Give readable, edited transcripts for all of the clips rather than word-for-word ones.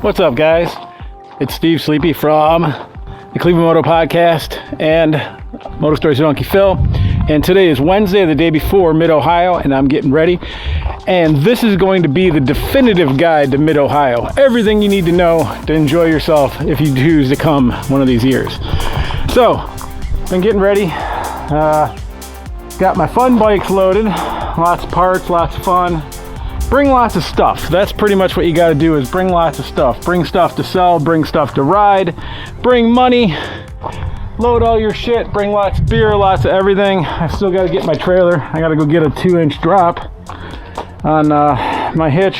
What's up, guys? It's Steve Sleepy from the Cleveland Moto Podcast and Moto Stories with Uncle Phil. And today is Wednesday, the day before Mid-Ohio, and I'm getting ready. And this is going to be the definitive guide to Mid-Ohio. Everything you need to know to enjoy yourself if you choose to come one of these years. So, been getting ready. Got my fun bikes loaded. Lots of parts, lots of fun. Bring lots of stuff. That's pretty much what you got to do, is bring lots of stuff. Bring stuff to sell, bring stuff to ride, bring money, load all your shit, bring lots of beer, lots of everything. I still got to get my trailer. I got to go get a 2-inch drop on my hitch.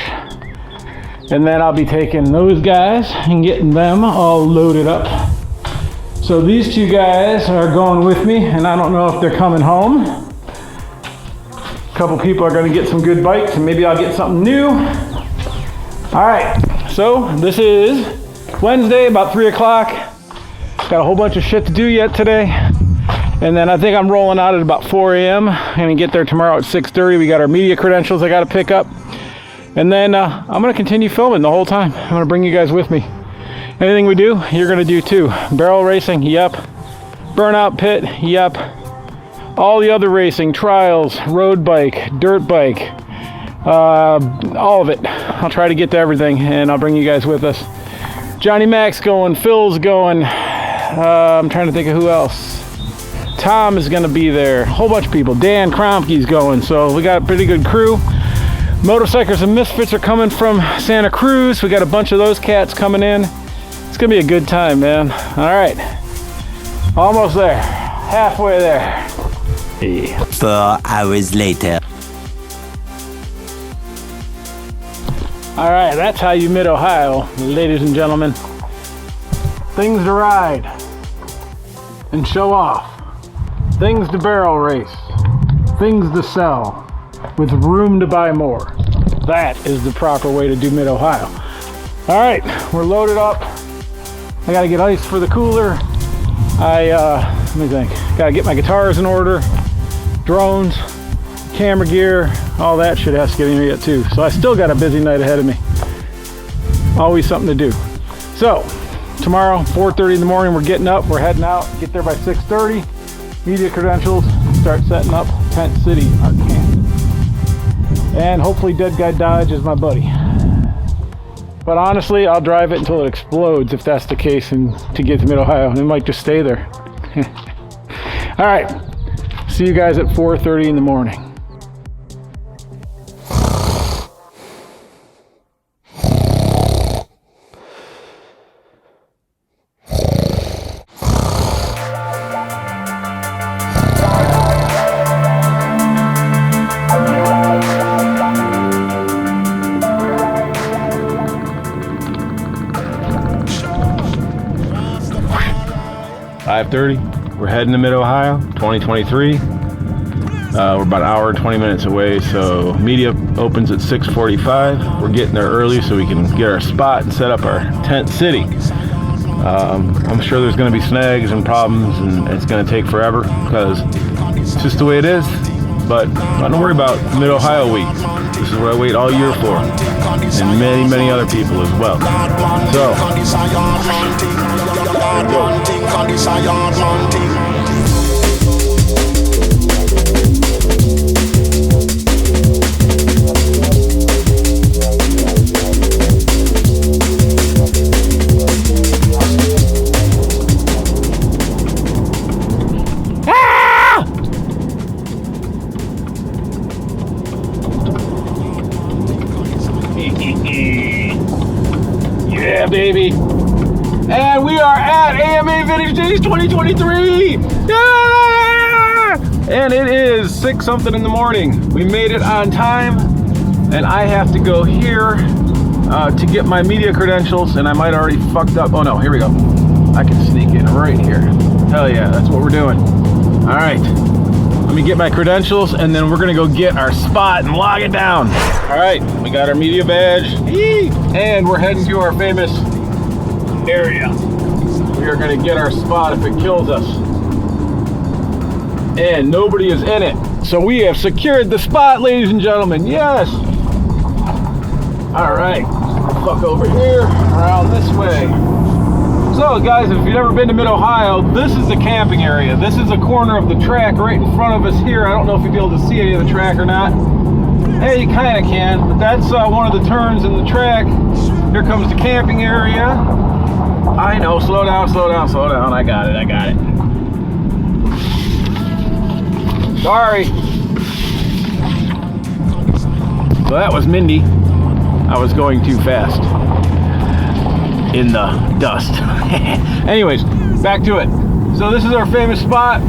And then I'll be taking those guys and getting them all loaded up. So these two guys are going with me, and I don't know if they're coming home. A couple people are going to get some good bikes, and maybe I'll get something new. All right, so this is Wednesday, about 3 o'clock. Got a whole bunch of shit to do yet today. And then I think I'm rolling out at about 4 a.m. I'm going to get there tomorrow at 6:30. We got our media credentials I got to pick up. And then I'm going to continue filming the whole time. I'm going to bring you guys with me. Anything we do, you're going to do too. Barrel racing, yep. Burnout pit, yep. All the other racing, trials, road bike, dirt bike, all of it. I'll try to get to everything, and I'll bring you guys with us. Johnny Mac's going, Phil's going. I'm trying to think of who else. Tom is going to be there. A whole bunch of people. Dan Kromke's going, so we got a pretty good crew. Motorcycles and Misfits are coming from Santa Cruz. We got a bunch of those cats coming in. It's going to be a good time, man. All right. Almost there. Halfway there. 4 hours later. All right, that's how you Mid-Ohio, ladies and gentlemen. Things to ride and show off. Things to barrel race. Things to sell with room to buy more. That is the proper way to do Mid-Ohio. All right, we're loaded up. I got to get ice for the cooler. Let me think. Got to get my guitars in order. Drones, camera gear, all that shit has to get in here yet too. So I still got a busy night ahead of me. Always something to do. So tomorrow, 4:30 in the morning, we're getting up, we're heading out, get there by 6:30. Media credentials, start setting up Tent City, our camp. And hopefully Dead Guy Dodge is my buddy. But honestly, I'll drive it until it explodes if that's the case, and to get to Mid-Ohio, and it might just stay there. All right. See you guys at 4:30 in the morning. We're heading to Mid-Ohio, 2023. We're about an hour and 20 minutes away, so media opens at 6:45. We're getting there early so we can get our spot and set up our tent city. I'm sure there's going to be snags and problems, and it's going to take forever because it's just the way it is. But don't worry about Mid-Ohio week. This is what I wait all year for, and many, many other people as well. So, yeah, baby. And we are at AMA Vintage Days 2023. Yeah! And it is 6 something in the morning. We made it on time, and I have to go here to get my media credentials, and I might already fucked up. Oh no, here we go. I can sneak in right here. Hell yeah, that's what we're doing. All right. Let me get my credentials, and then we're gonna go get our spot and log it down. All right, we got our media badge, and we're heading to our famous area. We are gonna get our spot if it kills us. And nobody is in it. So we have secured the spot, ladies and gentlemen, yes. All right, fuck over here, around this way. So guys, if you've never been to Mid-Ohio, this is the camping area. This is a corner of the track right in front of us here. I don't know if you'll be able to see any of the track or not. Hey, you kind of can, but that's one of the turns in the track. Here comes the camping area. I know, slow down, slow down, slow down. I got it, I got it. Sorry. So that was Mindy. I was going too fast in the dust. Anyways, back to it. So this is our famous spot.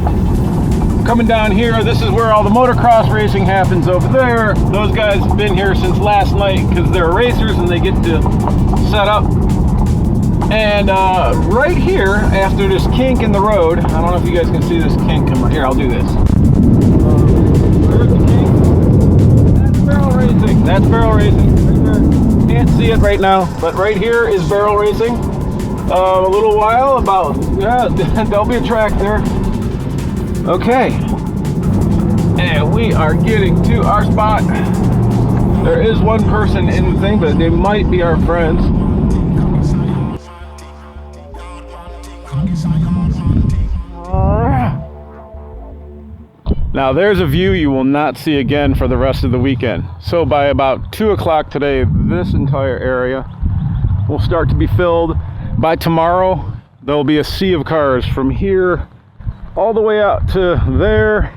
Coming down here, this is where all the motocross racing happens over there. Those guys have been here since last night because they're racers and they get to set up. And right here, after this kink in the road, I don't know if you guys can see this kink. Here, I'll do this. There's the kink. That's barrel racing. That's barrel racing. Right there. Can't see it right now, but right here is barrel racing. A little while, there'll be a track there. Okay, and we are getting to our spot. There is one person in the thing, but they might be our friends. Now there's a view you will not see again for the rest of the weekend. So by about 2 o'clock today, this entire area will start to be filled. By tomorrow, there'll be a sea of cars from here all the way out to there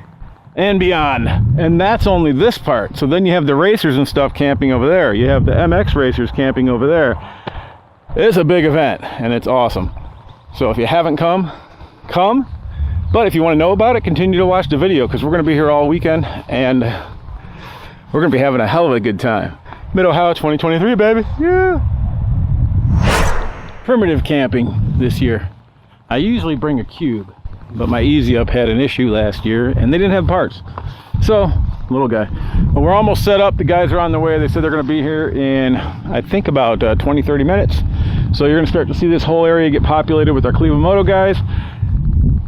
and beyond. And that's only this part. So then you have the racers and stuff camping over there. You have the MX racers camping over there. It's a big event and it's awesome. So if you haven't come. But if you want to know about it, continue to watch the video because we're going to be here all weekend and we're going to be having a hell of a good time. Mid-Ohio 2023, baby. Yeah. Primitive camping this year. I usually bring a cube, but my Easy Up had an issue last year and they didn't have parts. So, little guy. But we're almost set up. The guys are on their way. They said they're going to be here in, I think, about 20-30 minutes. So you're going to start to see this whole area get populated with our Cleveland Moto guys.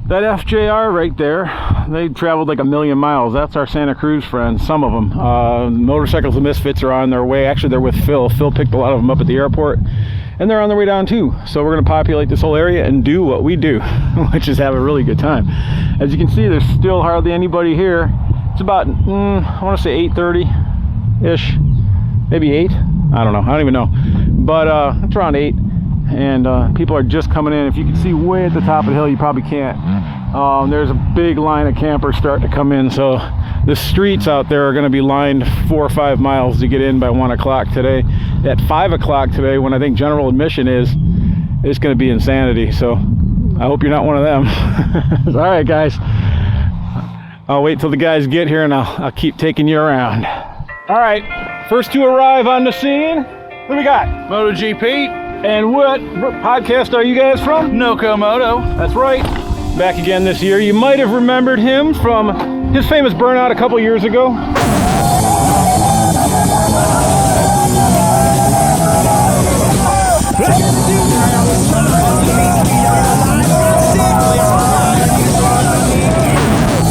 That FJR right there, they traveled like 1,000,000 miles. That's our Santa Cruz friends, some of them. Motorcycles and Misfits are on their way. Actually, they're with Phil. Phil picked a lot of them up at the airport. And they're on their way down too. So we're going to populate this whole area and do what we do, which is have a really good time. As you can see, there's still hardly anybody here. It's about, I want to say 8:30-ish, maybe 8. I don't know. I don't even know. But it's around 8. And people are just coming in. If you can see way at the top of the hill, you probably can't. There's a big line of campers starting to come in. So the streets out there are going to be lined 4 or 5 miles to get in by 1 o'clock today. At 5 o'clock today, when I think general admission is, it's going to be insanity. So I hope you're not one of them. All right, guys. I'll wait till the guys get here and I'll keep taking you around. All right, first to arrive on the scene. What do we got? MotoGP. And what podcast are you guys from? Noco Moto. That's right. Back again this year. You might have remembered him from his famous burnout a couple years ago.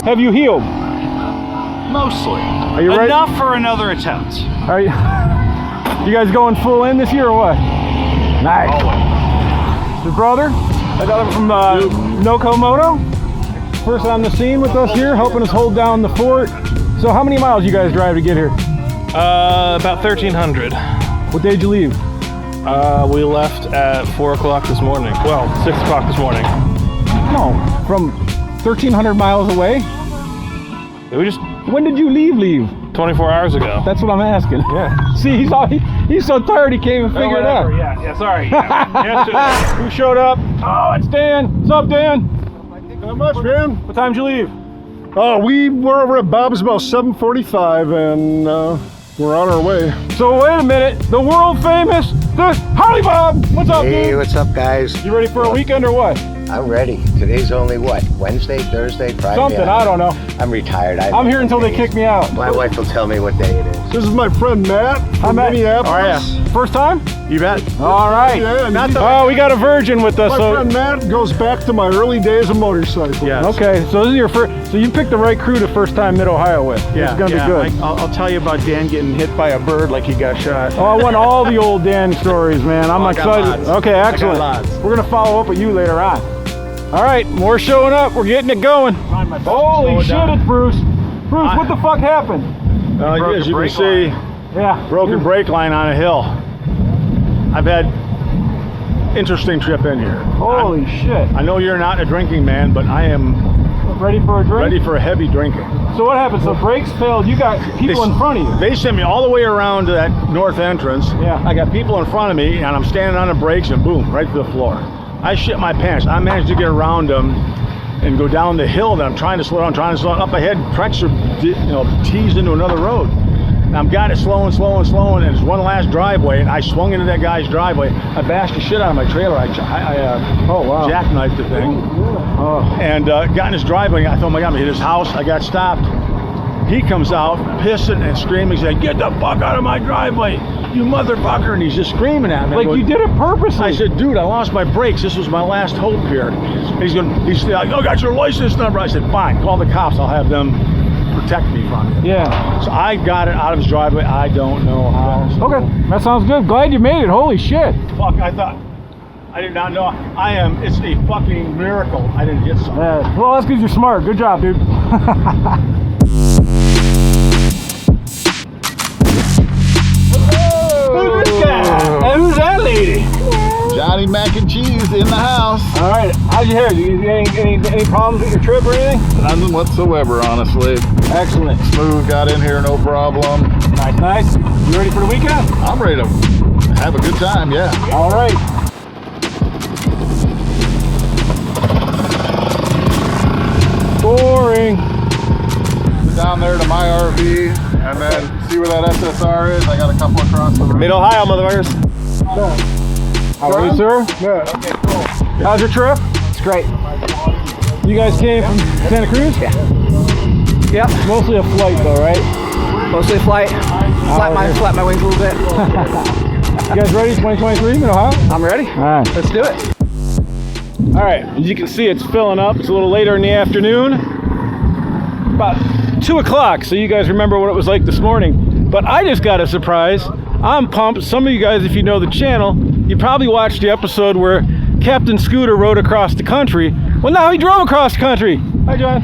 Have you healed? Mostly. Are you ready? Enough for another attempt. Are you guys going full in this year or what? Nice. Always. Your brother? I got him from Noco Moto. First on the scene with us here, helping us hold down the fort. So how many miles you guys drive to get here? About 1,300. What day did you leave? We left at 4 o'clock this morning. Well, 6 o'clock this morning. No, from 1,300 miles away? When did you leave? 24 hours ago. That's what I'm asking. Yeah. See, he's so tired he can't even figure it out. Yeah, sorry. Yeah. Who showed up? Oh, it's Dan. What's up, Dan? Not much, man. What time did you leave? Oh, we were over at Bob's about 7:45, and we're on our way. So wait a minute, the world famous, the Harley Bob. What's up, Hey, dude? what's up, guys? You ready for a weekend or what? I'm ready. Today's only what? Wednesday, Thursday, Friday? Something, I don't know. I'm retired. I'm here until they kick me out. My wife will tell me what day it is. This is my friend Matt from Hi, Matt. Minneapolis. Oh, yeah. First time? You bet. All right. Yeah, Oh, we got a virgin with us. my So friend Matt goes back to my early days of motorcycling. Yes. okay, so this is your first. So you picked the right crew to first time Mid Ohio with. Yeah, It's gonna be good. I'll tell you about Dan getting hit by a bird like he got shot. Oh, I want all the old Dan stories, man. I'm I got excited. lots. Okay, excellent. lots. We're gonna follow up with you later on. All right, more showing up. We're getting it going. Holy shit, it's Bruce. Bruce, what the fuck happened? As you can see, Yeah. broken brake line on a hill. I've had interesting trip in here. Holy shit. I know you're not a drinking man, but I am Ready for a drink? ready for a heavy drinking. So what happened? So brakes failed. You got people in front of you. They sent me all the way around to that north entrance. Yeah. I got people in front of me, and I'm standing on the brakes, and boom, right to the floor. I shit my pants. I managed to get around them and go down the hill that I'm trying to slow down, Up ahead, tracks are teased into another road. And I'm got it slowing, and there's one last driveway, and I swung into that guy's driveway. I bashed the shit out of my trailer. I jackknifed the thing. And got in his driveway. I thought, oh my God, I hit his house. I got stopped. He comes out pissing and screaming. He's like, "Get the fuck out of my driveway, you motherfucker!" And he's just screaming at me. Like you did it purposely. I said, "Dude, I lost my brakes. This was my last hope here." He's like, "Oh, got your license number." I said, "Fine, call the cops. I'll have them protect me from it." Yeah. So I got it out of his driveway. I don't know how. Okay, that sounds good. Glad you made it. Holy shit. Fuck, I did not know. It's a fucking miracle I didn't hit something. Well, that's because you're smart. Good job, dude. Who's this guy? And who's that lady? Johnny Mac and Cheese in the house. All right. How'd you hear? Any problems with your trip or anything? None whatsoever, honestly. Excellent. Smooth, got in here, no problem. Nice. You ready for the weekend? I'm ready to have a good time, yeah. All right. Boring. Down there to my RV and then see where that SSR is. I got a couple across the road. Mid Ohio, motherfuckers. How are you, sir? Good. Okay, cool. How's your trip? It's great. You guys came from Santa Cruz? Yeah. Yep. Mostly a flight though, right? Mostly flight. Flap my wings a little bit. You guys ready? 2023 in Ohio? I'm ready. All right. Let's do it. All right. As you can see, it's filling up. It's a little later in the afternoon. About 2 o'clock, so you guys remember what it was like this morning. But I just got a surprise. I'm pumped. Some of you guys, if you know the channel, you probably watched the episode where Captain Scooter rode across the country. Well, now he drove across the country. Hi, John.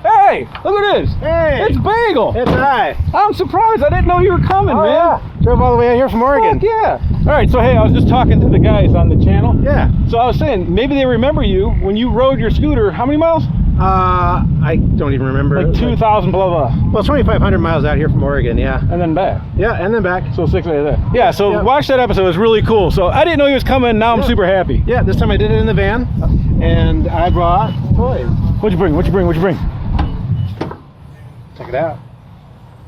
Hey, look at this. Hey. It's Bagel. It's I. I'm surprised. I didn't know you were coming, man. Yeah. Drove all the way out here from Oregon. Fuck yeah. All right, so hey, I was just talking to the guys on the channel. Yeah. So I was saying, maybe they remember you when you rode your scooter. How many miles? I don't even remember. Like 2,000 blah blah. Well, 2,500 miles out here from Oregon, yeah. And then back. Yeah, and then back. So 6 days there. Yeah, so Yeah. watch that episode. It was really cool. So I didn't know he was coming. Now I'm super happy. Yeah, this time I did it in the van, and I brought toys. What'd you bring? What'd you bring? Check it out.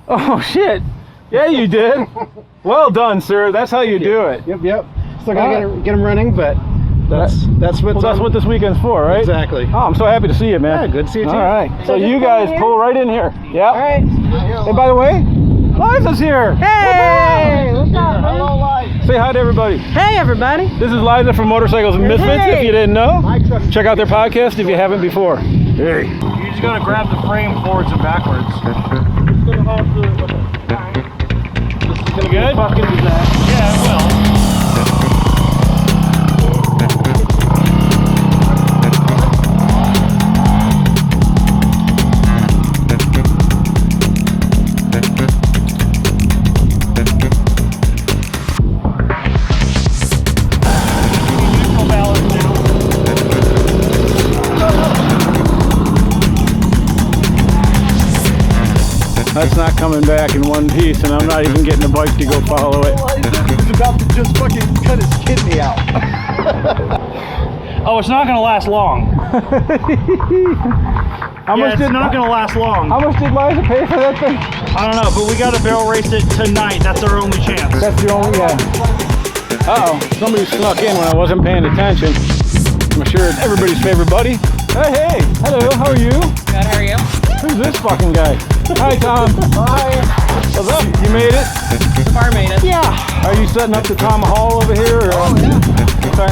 Oh, shit. Yeah, you did. Well done, sir. That's how you do it. Yep. Still gotta get them running, but that's what this weekend's for, right? Exactly. Oh, I'm so happy to see you, man. Yeah, good to see you too. All right. So you guys pull right in here. Yep. All right. Hey, by the way, Liza's here. Hey! What's up, man? Say hi to everybody. Hey, everybody. This is Liza from Motorcycles and Misfits, if you didn't know. Check out their podcast if you haven't before. Hey. You're just gonna grab the frame forwards and backwards. You good? Fucking do that. Yeah, it will. That's not coming back in one piece, and I'm not even getting a bike to go follow it. He's about to just fucking cut his kidney out. Oh, it's not gonna last long. It's not gonna last long. How much did Liza pay for that thing? I don't know, but we gotta barrel race it tonight. That's our only chance. That's the only, Uh-oh, somebody snuck in when I wasn't paying attention. I'm sure it's everybody's favorite buddy, Hey, hello, how are you? Good, how are you? Who's this fucking guy? Hi, Tom. Hi. What's up? You made it? The bar made it. Yeah. Are you setting up the Tom Hall over here? Or, Oh, yeah. Okay.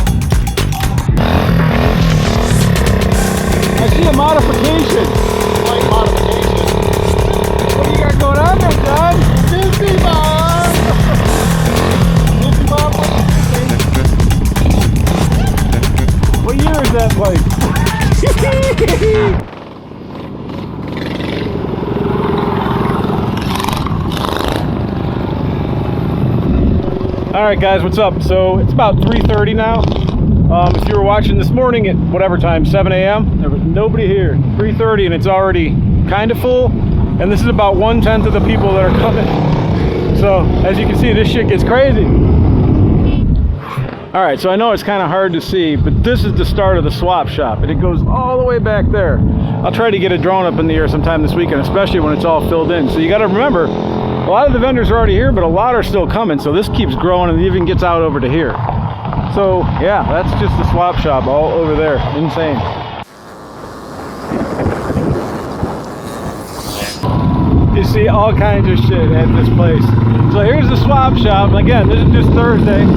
I see a modification. Slight modification. What do you got going on there, John? Disney Bob! Disney Bob, What year is that bike? All right, guys, what's up? So it's about 3:30 now. If you were watching this morning at whatever time, 7 a.m., there was nobody here. 3:30 and it's already kind of full. And this is about 1/10 of the people that are coming. So as you can see, this shit gets crazy. All right, so I know it's kind of hard to see, but this is the start of the swap shop, and it goes all the way back there. I'll try to get a drone up in the air sometime this weekend, especially when it's all filled in. So you got to remember, a lot of the vendors are already here, but a lot are still coming. So this keeps growing and even gets out over to here. So yeah, that's just the swap shop all over there. Insane. You see all kinds of shit at this place. So here's the swap shop. Again, this is just Thursday.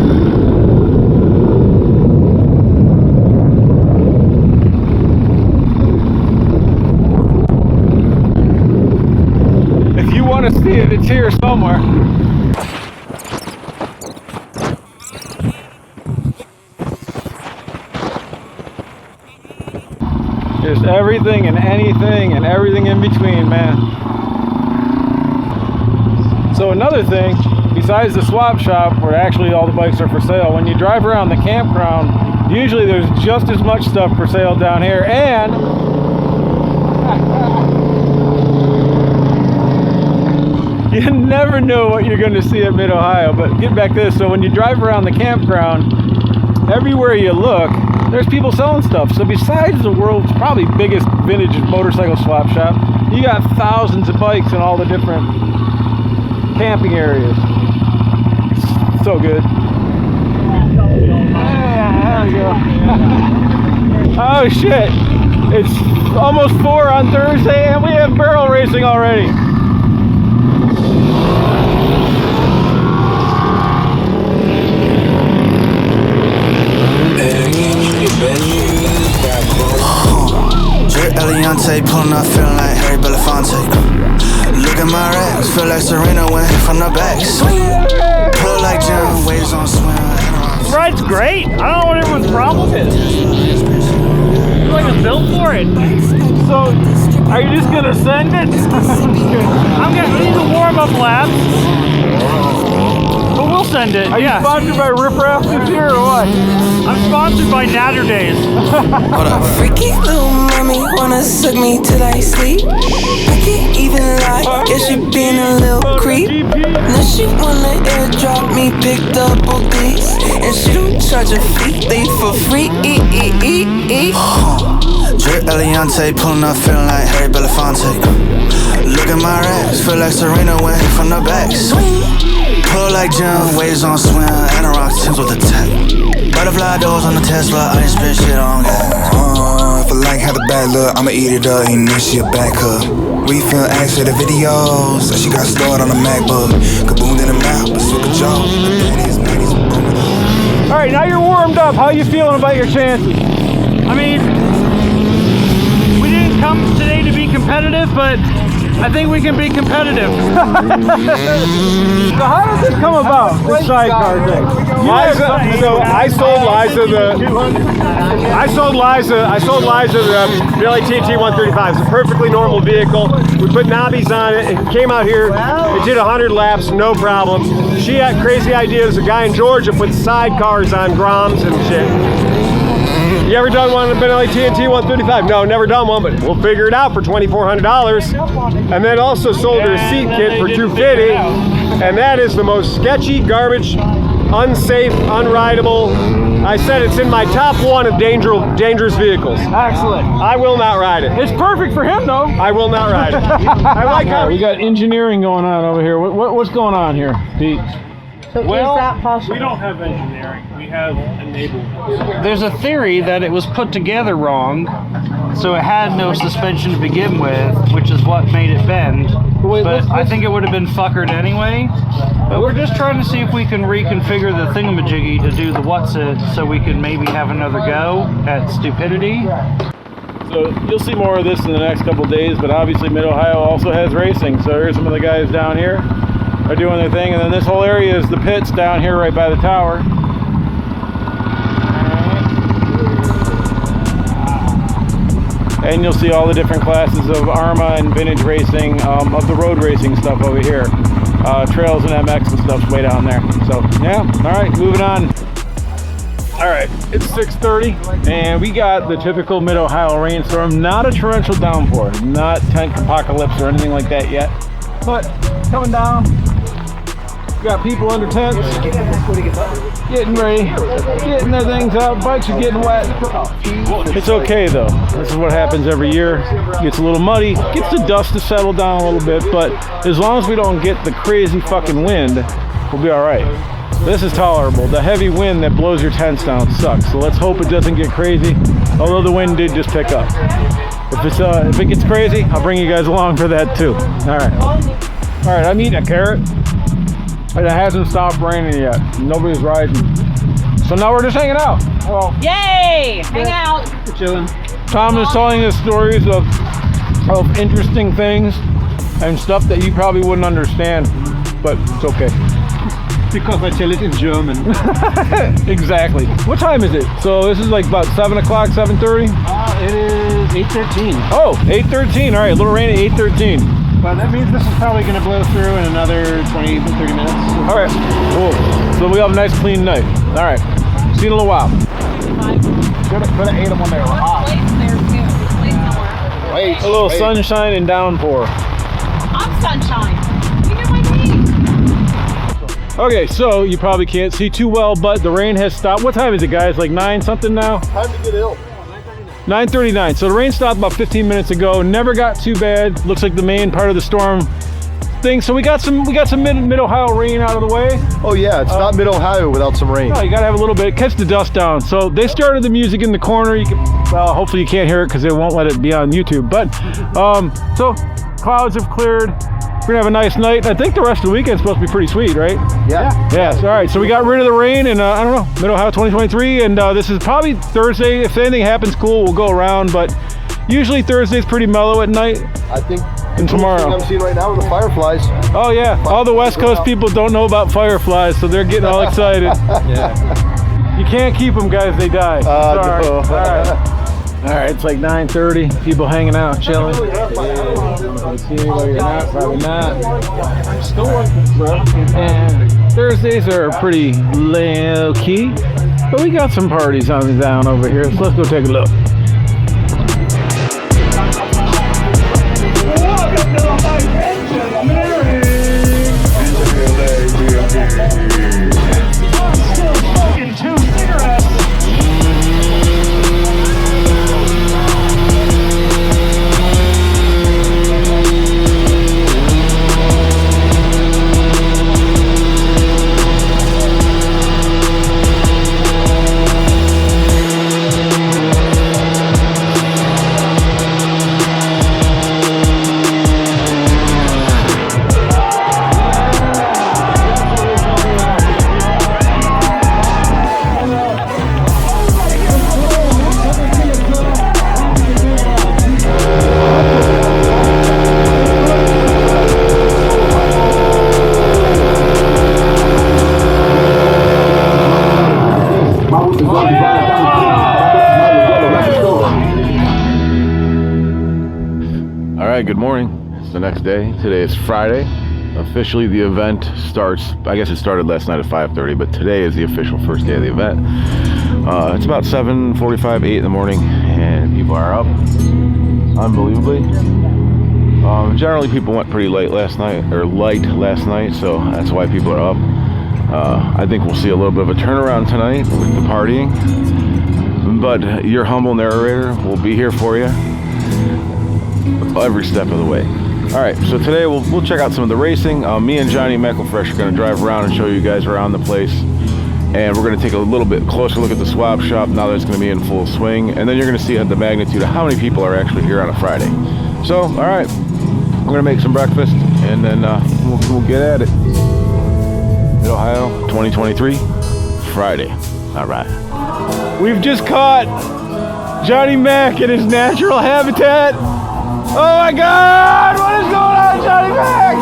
If you want to see it, it's here somewhere. There's everything and anything and everything in between, man. So another thing, besides the swap shop, where actually all the bikes are for sale, when you drive around the campground, usually there's just as much stuff for sale down here, and you never know what you're going to see at Mid-Ohio. But get back to this, so when you drive around the campground, everywhere you look, there's people selling stuff. So besides the world's probably biggest vintage motorcycle swap shop, you got thousands of bikes in all the different camping areas. It's so good. Yeah, there we go. Oh shit, it's almost 4 on Thursday and we have barrel racing already. Drip Eliante, pulling up, feeling like Harry Belafonte. Look at my racks, feel like Serena went from the back. Swing, pull like John, waves on swim. Ride's great. I don't know what everyone's problem is. It's like it's built for it. So, are you just gonna send it? I'm gonna need a warm up lap. But we'll send it. Are you sponsored by Rip Raff this year or what? I'm sponsored by Natter Days. Freaky little mommy wanna suck me till I sleep. I can't even lie, yeah, she being a little creep. Now she wanna airdrop me big double D's, and she don't charge a fee, they for free. Drip Eliante, pulling up, feeling like Harry Belafonte. Look at my racks, feel like Serena went from the back. Swing, pull like John, waves on swim, and a rock Timbs with the tech. Butterfly doors on the Tesla, I ain't spit shit on gas. If I like how the bad look, I'ma eat it up, ain't no shit back up. We feel ass for the videos, she got stored on the MacBook. Kaboom in the mouth, but super jaw. Alright, now you're warmed up. How you feeling about your chances? I mean, we didn't come today to be competitive, but I think we can be competitive. So how does this come about, this sidecar thing? So I sold Liza the Billy TT 135. It's a perfectly normal vehicle. We put knobbies on it. It came out here. It did 100 laps, no problem. She had crazy ideas. A guy in Georgia put sidecars on Groms and shit. You ever done one of the Benelli TNT 135? No, never done one, but we'll figure it out for $2,400. And then also sold her a seat kit for $250, and that is the most sketchy, garbage, unsafe, unrideable. I said it's in my top 1 of dangerous vehicles. Excellent. I will not ride it. It's perfect for him, though. I will not ride it. I like how we got engineering going on over here. What's going on here, Pete? So Well, is that possible? We don't have engineering. We have enablement. There's a theory that it was put together wrong, so it had no suspension to begin with, which is what made it bend. But I think it would have been fuckered anyway. But we're just trying to see if we can reconfigure the thingamajiggy to do the what's it, so we can maybe have another go at stupidity. So you'll see more of this in the next couple of days, but obviously Mid-Ohio also has racing. So here's some of the guys down here are doing their thing, and then this whole area is the pits down here right by the tower. And you'll see all the different classes of ARMA and vintage racing, of the road racing stuff over here. Trails and MX and stuff's way down there. So yeah, all right, moving on. All right, it's 6:30, and we got the typical Mid-Ohio rainstorm. Not a torrential downpour, not tent apocalypse or anything like that yet, but coming down. We got people under tents, getting ready, getting their things out. Bikes are getting wet. It's okay though. This is what happens every year. Gets a little muddy, gets the dust to settle down a little bit, but as long as we don't get the crazy fucking wind, we'll be all right. This is tolerable. The heavy wind that blows your tents down sucks. So let's hope it doesn't get crazy. Although the wind did just pick up. If it gets crazy, I'll bring you guys along for that too. All right. I'm eating a carrot, and it hasn't stopped raining yet. Nobody's riding. So now we're just hanging out. Well, Yay! Hang out. We're chilling. Tom is telling us stories of interesting things and stuff that you probably wouldn't understand, but it's okay. Because I tell it in German. Exactly. What time is it? So this is like about 7 o'clock, 7:30? It is 8:13. Oh, 8:13. All right, a little rain at 8:13. Well, that means this is probably going to blow through in another 20, 30 minutes. All right, cool. So we have a nice clean night. All right, see you in a little while. Could have ate them when they were hot. Wait, A little sunshine and downpour. I'm sunshine. You know my name. Okay, so you probably can't see too well, but the rain has stopped. What time is it, guys? Like 9 something now? Time to get ill. 9:39. So the rain stopped about 15 minutes ago. Never got too bad. Looks like the main part of the storm thing. So we got some Mid-Ohio rain out of the way. Oh yeah, it's not Mid-Ohio without some rain. No, you gotta have a little bit. Catch the dust down. So they started the music in the corner. You can, well, hopefully you can't hear it because they won't let it be on YouTube. But so clouds have cleared. We're gonna have a nice night. I think the rest of the weekend's supposed to be pretty sweet, right? Yeah. Yes. All right. So we got rid of the rain, and I don't know, Mid-Ohio 2023, and this is probably Thursday. If anything happens cool, we'll go around. But usually Thursday's pretty mellow at night. I think. And tomorrow. I'm seeing right now with the fireflies. Oh yeah. All the West Coast people don't know about fireflies, so they're getting all excited. Yeah. You can't keep them, guys. They die. Sorry. No. All right. All right, it's like 9:30. People hanging out, chilling. See anybody or not? Probably not. I'm still working, bro. And Thursdays are pretty low key, but we got some parties on the down over here. So let's go take a look. Welcome to my still smoking 2 cigarettes. Good morning. It's the next day. Today is Friday. Officially the event starts, I guess it started last night at 5:30, but today is the official first day of the event. It's about 7:45, 8 in the morning, and people are up unbelievably. Generally people went pretty light last night, so that's why people are up. I think we'll see a little bit of a turnaround tonight with the partying, but your humble narrator will be here for you every step of the way. All right, so today we'll check out some of the racing. Me and Johnny McElfresh are going to drive around and show you guys around the place. And we're going to take a little bit closer look at the swap shop now that it's going to be in full swing. And then you're going to see the magnitude of how many people are actually here on a Friday. So, all right, we're going to make some breakfast and then we'll get at it. Mid-Ohio, 2023, Friday. All right. We've just caught Johnny Mac in his natural habitat. Oh my God, what is going on, Johnny Mac?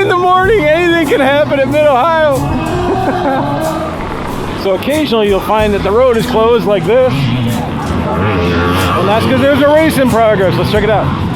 In the morning, anything can happen at Mid-Ohio. So occasionally you'll find that the road is closed like this, and that's because there's a race in progress. Let's check it out.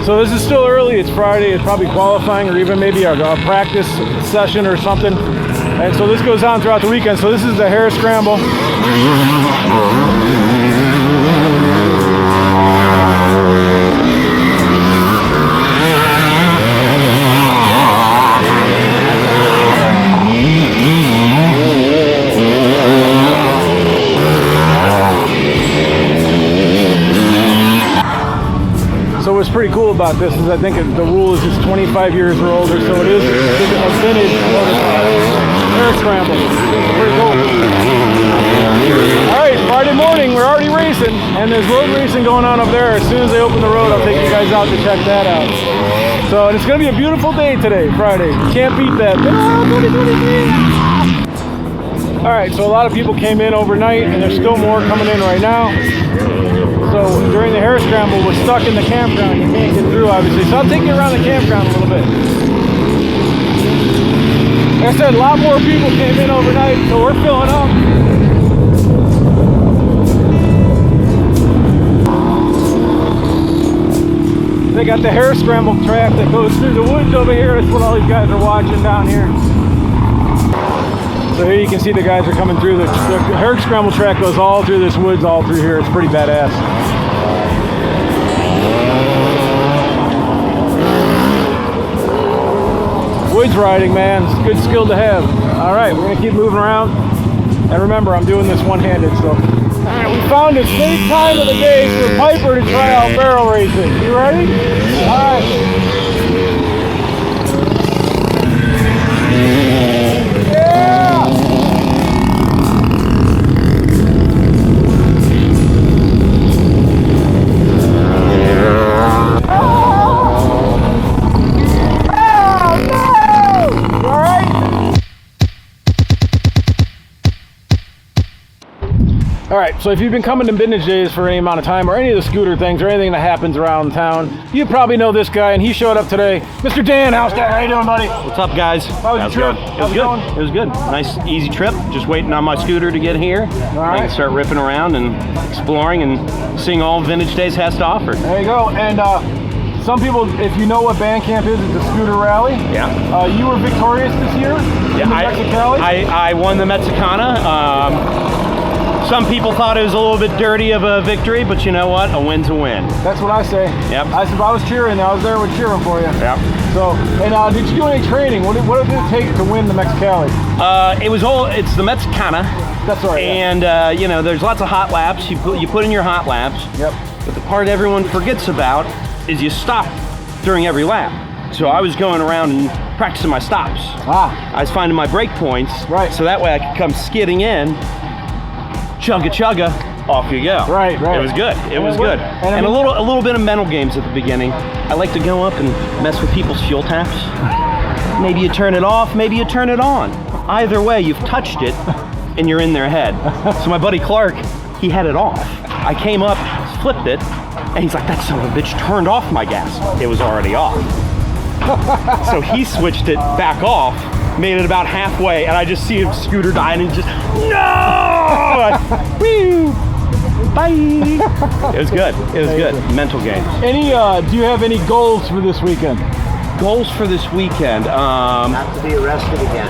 So this is still early, it's Friday, it's probably qualifying or even maybe a practice session or something. And so this goes on throughout the weekend. So this is the Hare Scramble. So what's pretty cool about this is I think the rule is it's 25 years or older, so it is a vintage Hare Scramble. Pretty cool. All right, Friday morning, we're already racing, and there's road racing going on up there. As soon as they open the road, I'll take you guys out to check that out. So, and it's going to be a beautiful day today, Friday. You can't beat that. All right, so a lot of people came in overnight, and there's still more coming in right now. So during the Hare Scramble, we're stuck in the campground. You can't get through, obviously. So I'll take you around the campground a little bit. Like I said, a lot more people came in overnight, so we're filling up. They got the Hare Scramble track that goes through the woods over here. That's what all these guys are watching down here. So here you can see the guys are coming through. The Hare Scramble track goes all through this woods, all through here. It's pretty badass. Woods riding, man, it's a good skill to have. All right, we're gonna keep moving around. And remember, I'm doing this one-handed, so. All right, we found a great time of the day for Piper to try out barrel racing. You ready? All right. All right, so if you've been coming to Vintage Days for any amount of time, or any of the scooter things, or anything that happens around town, you probably know this guy, and he showed up today. Mr. Dan Housecat, how you doing, buddy? What's up, guys? How was your trip? It was good. It was good. Nice, easy trip. Just waiting on my scooter to get here. All right. I can start ripping around and exploring and seeing all Vintage Days has to offer. There you go. And some people, if you know what Bandcamp is, it's a scooter rally. Yeah. You were victorious this year in the Mexicali? I won the Mexicana. Some people thought it was a little bit dirty of a victory, but you know what? A win's a win. That's what I say. Yep. I was cheering. I was there with cheering for you. Yep. So, and did you do any training? What did it take to win the Mexicali? It's the Mexicana. That's right. And you know, there's lots of hot laps. You put in your hot laps. Yep. But the part everyone forgets about is you stop during every lap. So I was going around and practicing my stops. I was finding my break points. Right. So that way I could come skidding in. Chugga, off you go. Right. It was good. It was good. And a little bit of mental games at the beginning. I like to go up and mess with people's fuel taps. Maybe you turn it off, maybe you turn it on. Either way, you've touched it and you're in their head. So my buddy Clark, he had it off. I came up, flipped it, and he's like, that son of a bitch turned off my gas. It was already off. So he switched it back off, made it about halfway, and I just see him scooter die, and he just, no! Woo! Bye. It was good. It was good. Mental games. Any? Do you have any goals for this weekend? Goals for this weekend? Not to be arrested again.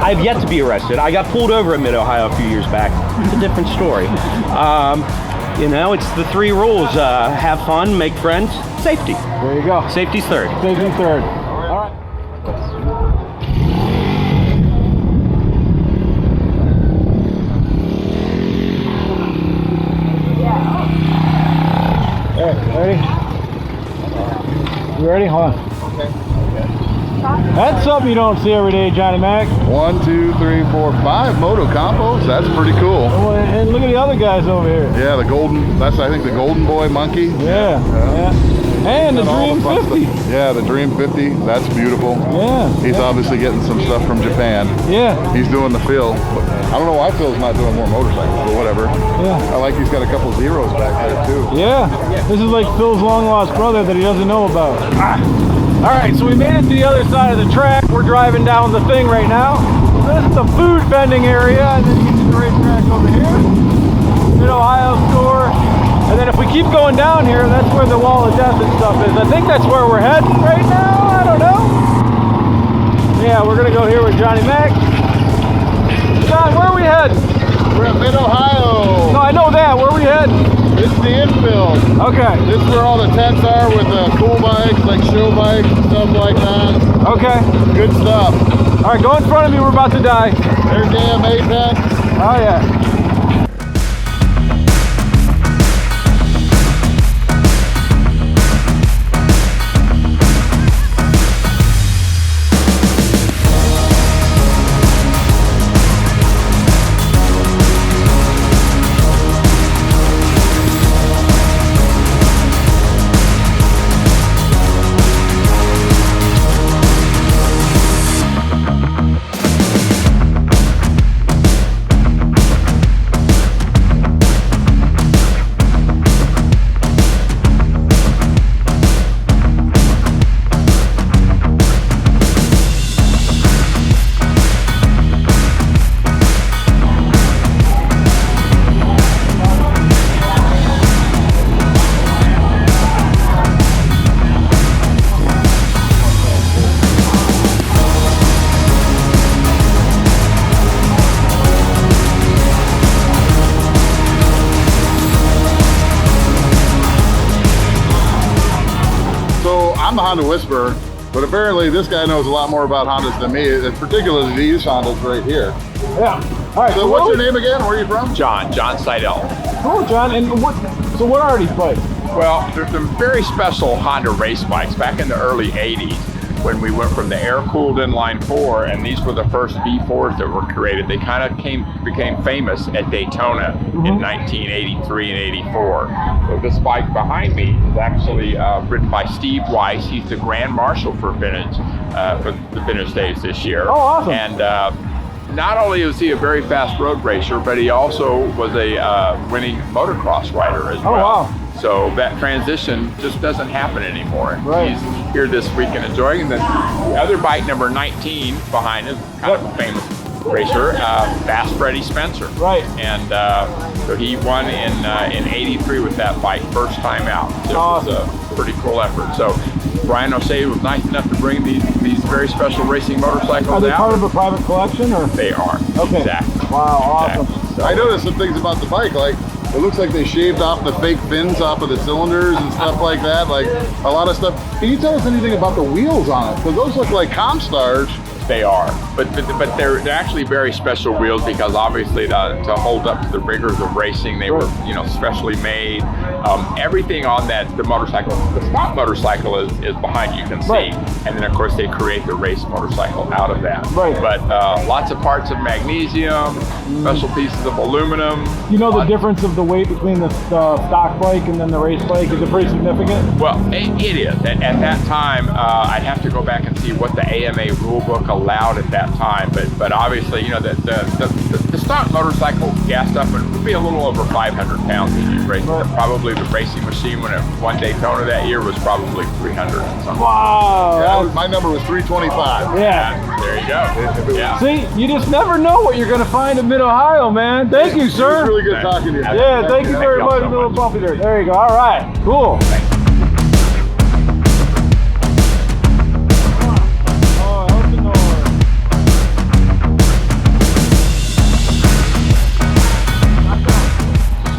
I've yet to be arrested. I got pulled over in Mid-Ohio a few years back. It's a different story. You know, it's the 3 rules. Have fun, make friends, safety. There you go. Safety's third. Safety's third. All right. Ready? You ready? Hold on. That's something you don't see every day, Johnny Mac. 1, 2, 3, 4, 5 moto combos. That's pretty cool. Oh, and look at the other guys over here. Yeah, the golden. That's I think the Golden Boy monkey. Yeah. And the Dream 50. Yeah, the Dream 50. That's beautiful. Yeah. He's obviously getting some stuff from Japan. Yeah. He's doing the Phil. I don't know why Phil's not doing more motorcycles, but whatever. Yeah. I like he's got a couple zeros back there too. Yeah. This is like Phil's long lost brother that he doesn't know about. All right, so we made it to the other side of the track. We're driving down the thing right now. This is the food vending area, and then you get to the racetrack over here. Mid-Ohio store. And then if we keep going down here, that's where the wall of death and stuff is. I think that's where we're heading right now. I don't know. Yeah, we're gonna go here with Johnny Mac. John, where are we heading? We're at Mid-Ohio. No, I know that. Where are we heading? This is the infield. Okay. This is where all the tents are with cool bikes, like show bikes and stuff like that. Okay. Good stuff. All right, go in front of me. We're about to die. There's AMA tent. Oh, yeah. I'm a Honda whisperer, but apparently this guy knows a lot more about Hondas than me, and particularly these Hondas right here. Yeah. All right. So what's your name again? Where are you from? John Seidel. Cool, John. And what are these bikes? Well, they're some very special Honda race bikes back in the early 80s when we went from the air-cooled inline 4, and these were the first V4s that were created. They kind of became famous at Daytona in 1983 and 84. So this bike behind me is actually ridden by Steve Weiss. He's the Grand Marshal for vintage, for the vintage days this year. Oh, awesome. And not only is he a very fast road racer, but he also was a winning motocross rider as well. Oh, wow. So that transition just doesn't happen anymore. Right. He's here this week and enjoying. And then the other bike, number 19, behind is kind of a famous racer, Fast Freddie Spencer. Right. And so he won in 83 with that bike, first time out. So awesome. It was a pretty cool effort. So Brian O'Shea was nice enough to bring these very special racing motorcycles out. Are they part of a private collection, or? They are. Okay. Exactly. Wow, awesome. Exactly. So, I noticed some things about the bike, like it looks like they shaved off the fake fins off of the cylinders and stuff like that, like a lot of stuff. Can you tell us anything about the wheels on it? Because those look like Comstars. They are, but they're actually very special wheels because obviously to hold up to the rigors of racing, they were specially made. Everything on the motorcycle, the stock motorcycle is behind you can see, right. And then of course they create the race motorcycle out of that. Right. But lots of parts of magnesium, special pieces of aluminum. You know the difference of the weight between the stock bike and then the race bike? Is it pretty significant? Well, it is. At that time, I'd have to go back and see what the AMA rule book allowed at that time, but obviously, the stock motorcycle gassed up would be a little over 500 pounds when you race. Probably the racing machine when it won Daytona that year was probably 300 and something. Wow. Yeah, my number was 325. Yeah. There you go. Yeah. See, you just never know what you're going to find in Mid-Ohio, man. Thank you, sir. It was really good talking to you. Yeah, thank you very much, little bumpy there. There you go. All right, cool.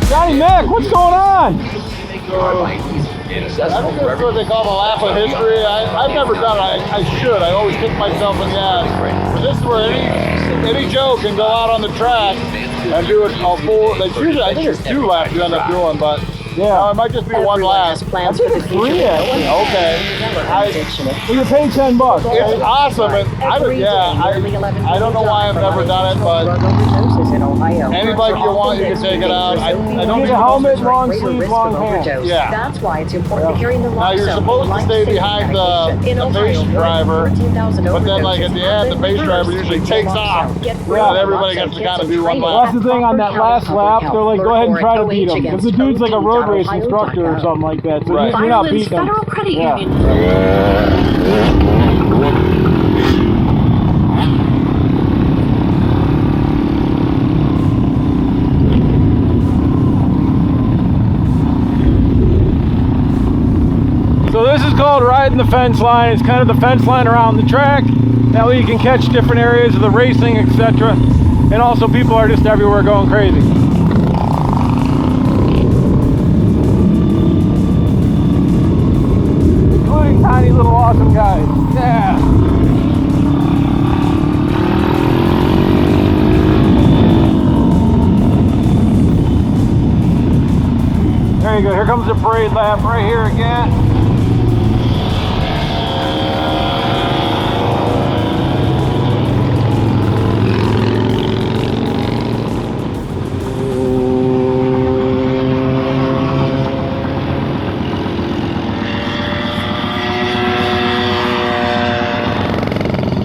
Johnny Mac, what's going on? I think that's what they call the lap of history. I've never done it. I should. I always kick myself in the ass. But this is where any Joe can go out on the track and do it all full. Usually, I think it's 2 laps you end up doing, but yeah, it might just be 1 lap. I think it's 3 actually. Okay. Well, you paid $10. It's awesome. And I don't know why I've never done it, but any bike you want, you can take it out. I don't need a helmet, long sleeve, long pants. Yeah. That's why it's important to carry the Now you're supposed to stay behind the base driver, but then like at the end, the base driver usually takes off. And everybody gets to kind of do 1 lap. That's the thing on that last lap, they're like, go ahead and try to beat him. Because the dude's like a road race instructor or something like that. So you're not beating him. Federal Credit Yeah. Union. So this is called riding the fence line. It's kind of the fence line around the track. That way you can catch different areas of the racing, etc. And also people are just everywhere going crazy. Including tiny little awesome guys. Yeah. There you go. Here comes the parade lap right here again.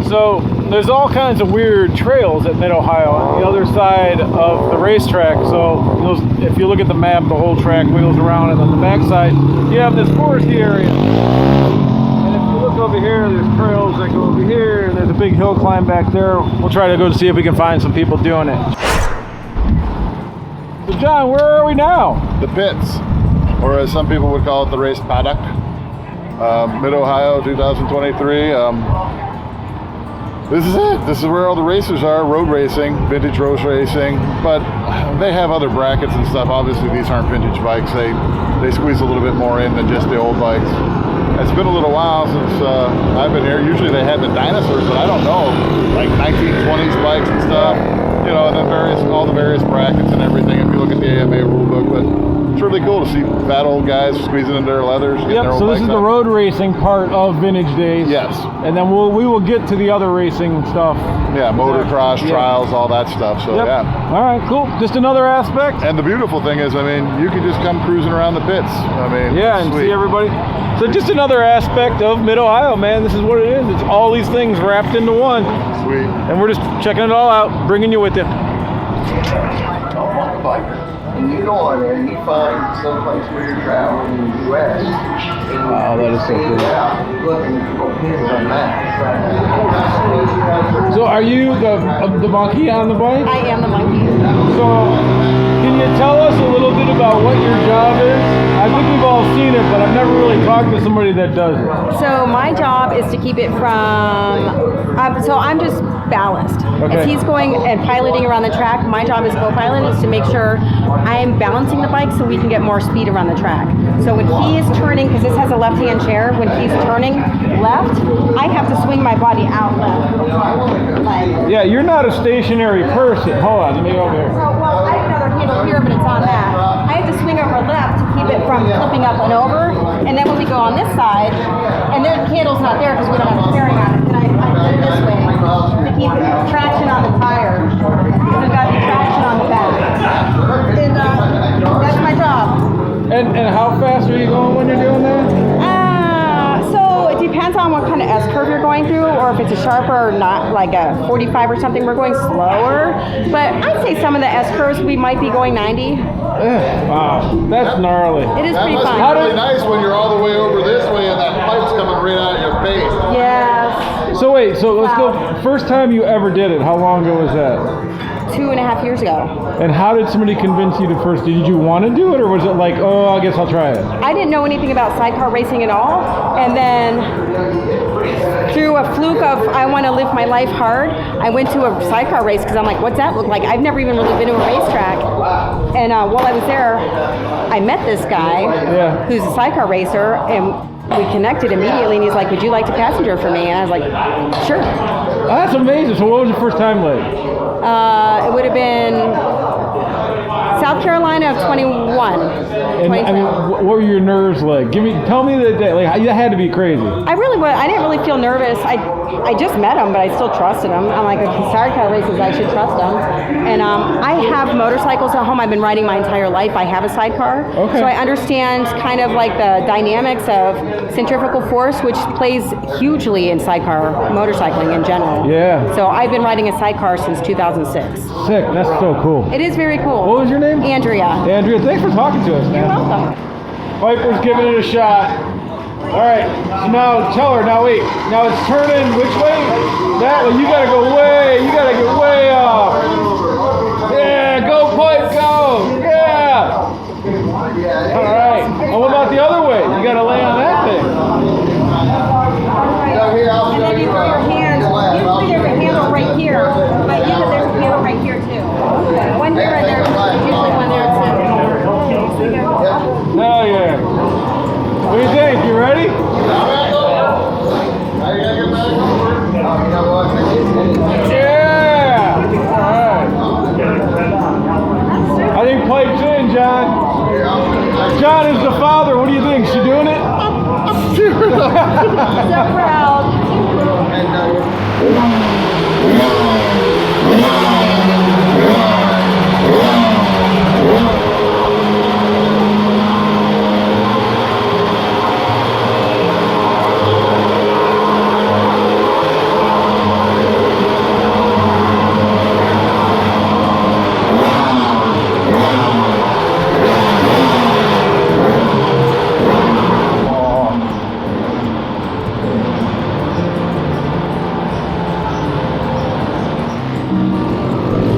So there's all kinds of weird trails at Mid-Ohio on the other side of the racetrack. So if you look at the map, the whole track wheels around, and on the backside you have this foresty area. And if you look over here, there's trails that go over here, and there's a big hill climb back there. We'll try to go see if we can find some people doing it. So John, where are we now? The pits, or as some people would call it, the race Paddock. Mid-Ohio 2023. This is it. This is where all the racers are, road racing, vintage road racing, but they have other brackets and stuff. Obviously, these aren't vintage bikes. They squeeze a little bit more in than just the old bikes. It's been a little while since I've been here. Usually they had the dinosaurs, but I don't know, like 1920s bikes and stuff, you know, and then all the various brackets and everything, if you look at the AMA rulebook. But it's really cool to see fat old guys squeezing into their leathers. Yep, so this is the road racing part of Vintage Days. Yes. And then we will get to the other racing stuff. Yeah, motocross, trials, all that stuff. So yep. Yeah. All right, cool. Just another aspect. And the beautiful thing is, I mean, you can just come cruising around the pits. I mean, yeah, and see everybody. So just another aspect of Mid-Ohio, man. This is what it is. It's all these things wrapped into one. Sweet. And we're just checking it all out, bringing you with it. And you go on there and you find someplace where you're traveling in the U.S. Wow, that is so cool. Look, and you go pins on that. So are you the monkey on the bike? I am the monkey. So can you tell us a little bit about what your job is? I think we've all seen it, but I've never really talked to somebody that does it. So my job is to keep it from, so I'm just balanced. Okay. As he's going and piloting around the track, my job as co-pilot is to make sure I am balancing the bike so we can get more speed around the track. So when he is turning, because this has a left-hand chair, when he's turning left, I have to swing my body out left. Like, yeah, you're not a stationary person. Hold on, let me go over here. so, well, I have another handle here, but it's on that. I have to swing over left to keep it from flipping up and over. And then when we go on this side, and the handle's not there because we don't have a bearing on it, then I flip this way to keep traction on the tire. Because we've got the traction on the back. And that's my job. And how fast are you going when you're doing that? So it depends on what kind S-curve you're going through, or if it's a sharper or not, like a 45 or something, we're going slower. But I'd say some of the S-curves we might be going 90. Wow, that's gnarly. It is pretty fun. That must be really nice when you're all the way over this way and that pipe's coming right out of your face. Yes. So wait, so let's go. First time you ever did it, how long ago was that? 2.5 years ago. And how did somebody convince you to first? Did you want to do it, or was it like, oh, I guess I'll try it? I didn't know anything about sidecar racing at all, and then through a fluke of I want to live my life hard, I went to a sidecar race because I'm like, what's that look like? I've never even really been to a racetrack. And while I was there, I met this guy who's a sidecar racer, and we connected immediately, and he's like, would you like to passenger for me? And I was like, sure. Oh, that's amazing. So what was your first time like? It would have been South Carolina of 21. And I mean, what were your nerves like? Tell me the day. Like, that had to be crazy. I didn't really feel nervous. I just met him, but I still trusted him. I'm like, okay, sidecar races, I should trust him. And I have motorcycles at home. I've been riding my entire life. I have a sidecar. Okay. So I understand kind of like the dynamics of centrifugal force, which plays hugely in sidecar motorcycling in general. Yeah. So I've been riding a sidecar since 2006. Sick. That's so cool. It is very cool. What was your name? Andrea. Andrea, thanks for talking to us, man. You're welcome. Piper's giving it a shot. All right, so now tell her, now wait. Now it's turning which way? That way. You gotta get way up. Yeah, go Pipe, go. Yeah. All right. And what about the other way? You gotta lay on that thing. And then you throw your hands. Usually there's a handle right here, but usually there's a handle right here too. One here and there's usually one there too. Hell yeah. What do you think? You ready? Yeah! Alright. I think Pipe's in, John. John is the father. What do you think? She doing it? So proud.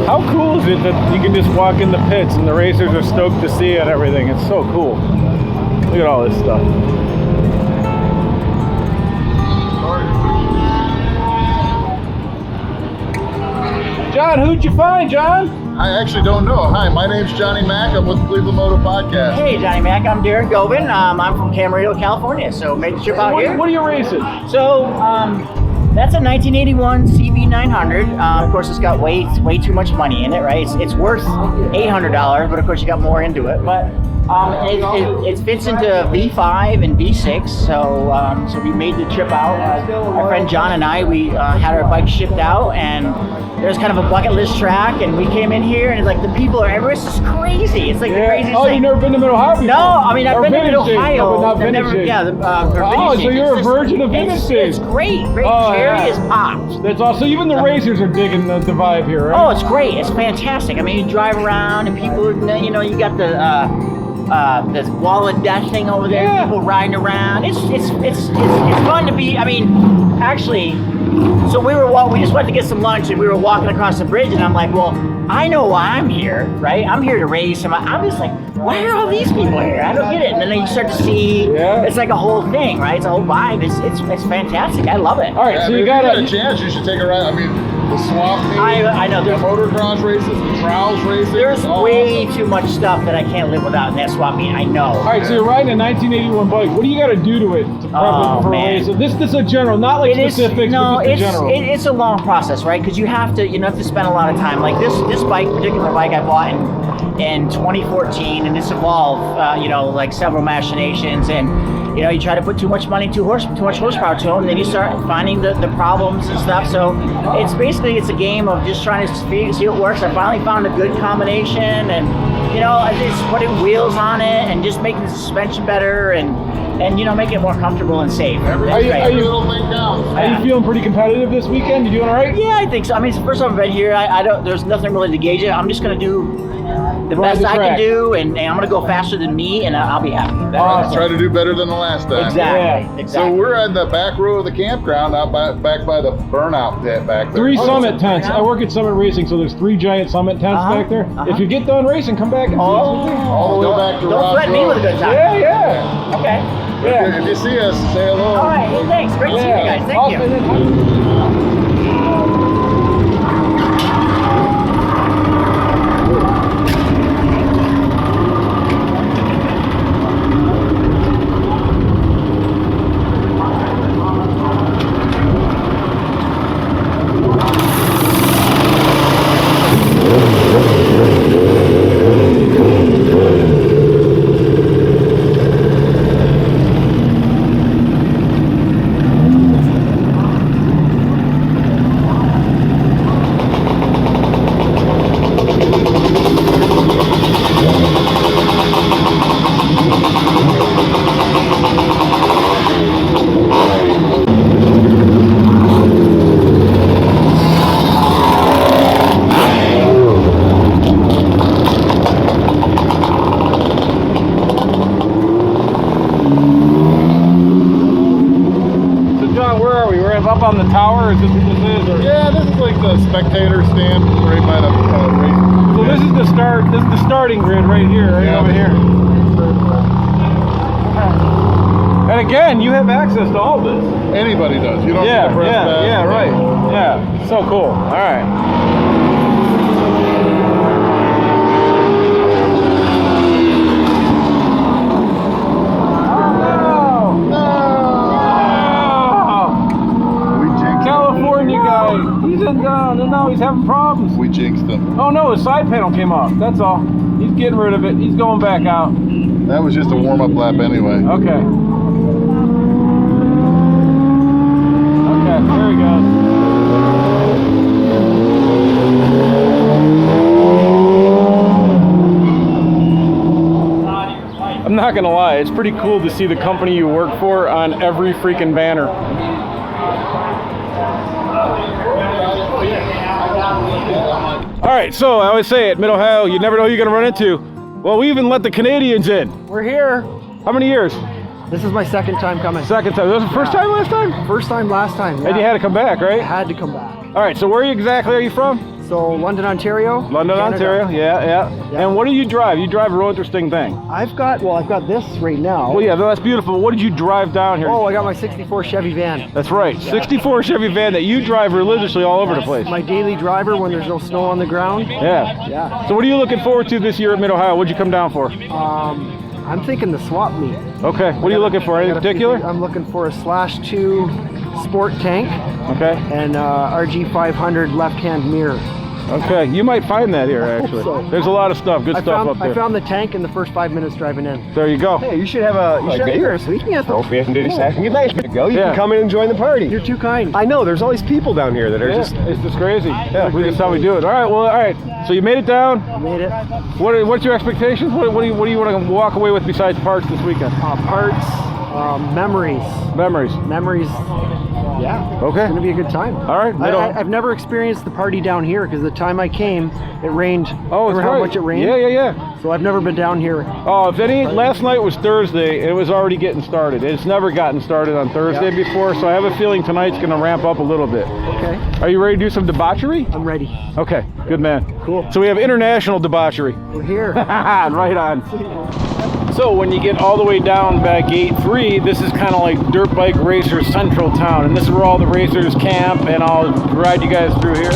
How cool is it that you can just walk in the pits and the racers are stoked to see it and everything? It's so cool. Look at all this stuff. John, who'd you find, John? I actually don't know. Hi, my name's Johnny Mack. I'm with the Cleveland Moto Podcast. Hey, Johnny Mack. I'm Darren Gobin. I'm from Camarillo, California. So made the trip out here. What are you racing? So that's a 1981 CB900. Of course, it's got way too much money in it, right? It's worth $800, but of course you got more into it. But it fits into V5 and V6. So we made the trip out. My friend John and I, we had our bike shipped out, and there's kind of a bucket list track, and we came in here, and it's like the people are everywhere. It's just crazy. It's like the craziest thing. You've never been to Mid-Ohio before? No, I mean I've been to Mid-Ohio, but not vintage days. Yeah, oh, so you're a virgin of vintage days. It's great. Cherry is popped. That's awesome. So even the racers are digging the vibe here, right? Oh, it's great. It's fantastic. I mean, you drive around, and people, you got this wall of death thing over there. Yeah. People riding around. It's fun to be. I mean, actually. So we just went to get some lunch, and we were walking across the bridge, and I'm like, well, I know why I'm here, right? I'm here to race. I'm just like, why are all these people here? I don't get it. And then you start to see, it's like a whole thing, right? It's a whole vibe. It's fantastic. I love it. All right, so you got a chance. You should take a ride. I mean, the swap meet, I know. the motocross races, the trials races. There's way too much stuff that I can't live without in that swap meet. I know. All right, so you're riding a 1981 bike. What do you got to do to it to prep it for a race? This is a general, not like specifics, but just a general. It's a long process, right? Because you have to spend a lot of time. Like this particular bike I bought in 2014, and this evolved, like several machinations, and you try to put too much money, too much horsepower to them, and then you start finding the problems and stuff. So it's basically basically it's a game of just trying to see what works. I finally found a good combination, and you know, just putting wheels on it and just making the suspension better and you know, make it more comfortable and safe. Are you feeling pretty competitive this weekend? You doing all right? Yeah, I think so. I mean, it's the first time I've been here. I don't. There's nothing really to gauge it. I'm just gonna do the best I can do, and I'm gonna go faster than me, and I'll be happy. Try to do better than the last time. Exactly. So we're in the back row of the campground, out back by the burnout pit back there. 3 summit tents. I work at Summit Racing, so there's 3 giant summit tents back there. If you get done racing, come back and see us. All the way back to Don't threaten me with a good time. Yeah. Okay. If you see us, say hello. All right. Well, thanks. Great seeing you guys. Thank you. Up on the tower? Is this what this is? Or? Yeah, this is like the spectator stand right by the race. So this is the start. This is the starting grid right here, over here. And again, you have access to all this. Anybody does. You don't have to press back. Yeah, right. Yeah, so cool. All right. No, he's having problems. We jinxed him. Oh no, his side panel came off. That's all. He's getting rid of it. He's going back out. That was just a warm-up lap anyway. Okay. Okay, there he goes. I'm not gonna lie, it's pretty cool to see the company you work for on every freaking banner. All right, so I always say at Mid-Ohio, you never know who you're going to run into. Well, we even let the Canadians in. We're here. How many years? This is my second time coming. Second time. Was it the first time last time? First time last time, yeah. And you had to come back, right? I had to come back. All right, so where exactly are you from? So London, Ontario. London, Canada. Ontario, yeah. And what do you drive? You drive a real interesting thing. I've got this right now. Well, yeah, that's beautiful. What did you drive down here? Oh, I got my 64 Chevy van. That's right, 64 Chevy van that you drive religiously all over the place. My daily driver when there's no snow on the ground. Yeah. So what are you looking forward to this year at Mid-Ohio? What'd you come down for? I'm thinking the swap meet. Okay, what are you looking for? Anything particular? I'm looking for a /2 sport tank. Okay. And RG500 left-hand mirror. Okay, you might find that here actually. So. There's a lot of stuff, good stuff up there. I found the tank in the first 5 minutes driving in. There you go. Hey, you should have a we can get Go. You can come in and join the party. You're too kind. I know. There's all these people down here that are it's just crazy. Yeah, that's how we do it. All right. So you made it down. I made it. What's your expectations? What do you want to walk away with besides parts this weekend? Parts, memories. Memories. Yeah. Okay. It's gonna be a good time. All right. I've never experienced the party down here because the time I came, it rained. Oh, remember how much it rained? Yeah. So I've never been down here. Oh, last night was Thursday. It was already getting started. It's never gotten started on Thursday before, so I have a feeling tonight's going to ramp up a little bit. Okay. Are you ready to do some debauchery? I'm ready. Okay, good man. Cool. So we have international debauchery. We're here. Right on. So when you get all the way down by gate 3, this is kind of like Dirt Bike Racers Central Town, and this is where all the racers camp, and I'll ride you guys through here.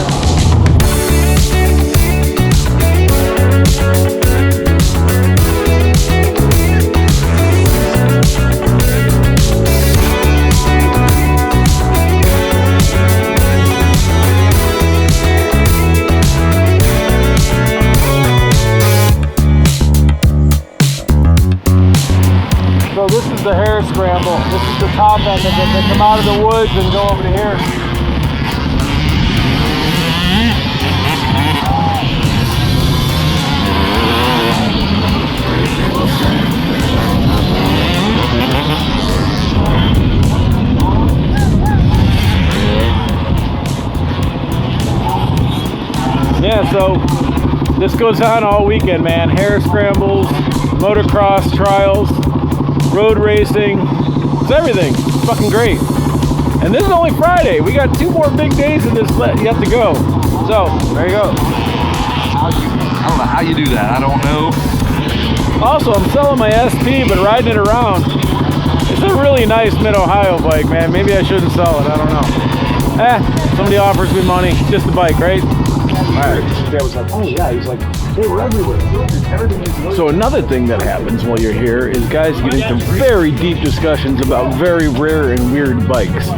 So this is the hare scramble. This is the top end of it. They come out of the woods and go over to here. Yeah, so this goes on all weekend, man. Hare scrambles, motocross trials, road racing. It's everything. It's fucking great. And this is only Friday. We got 2 more big days of this yet to go. So, there you go. I don't know how you do that. I don't know. Also, I'm selling my SP, but riding it around. It's a really nice Mid-Ohio bike, man. Maybe I shouldn't sell it. I don't know. Somebody offers me money. Just a bike, right? Alright. Dad was like, oh yeah. He's like, they were everywhere. So another thing that happens while you're here is guys get into very deep discussions about very rare and weird bikes.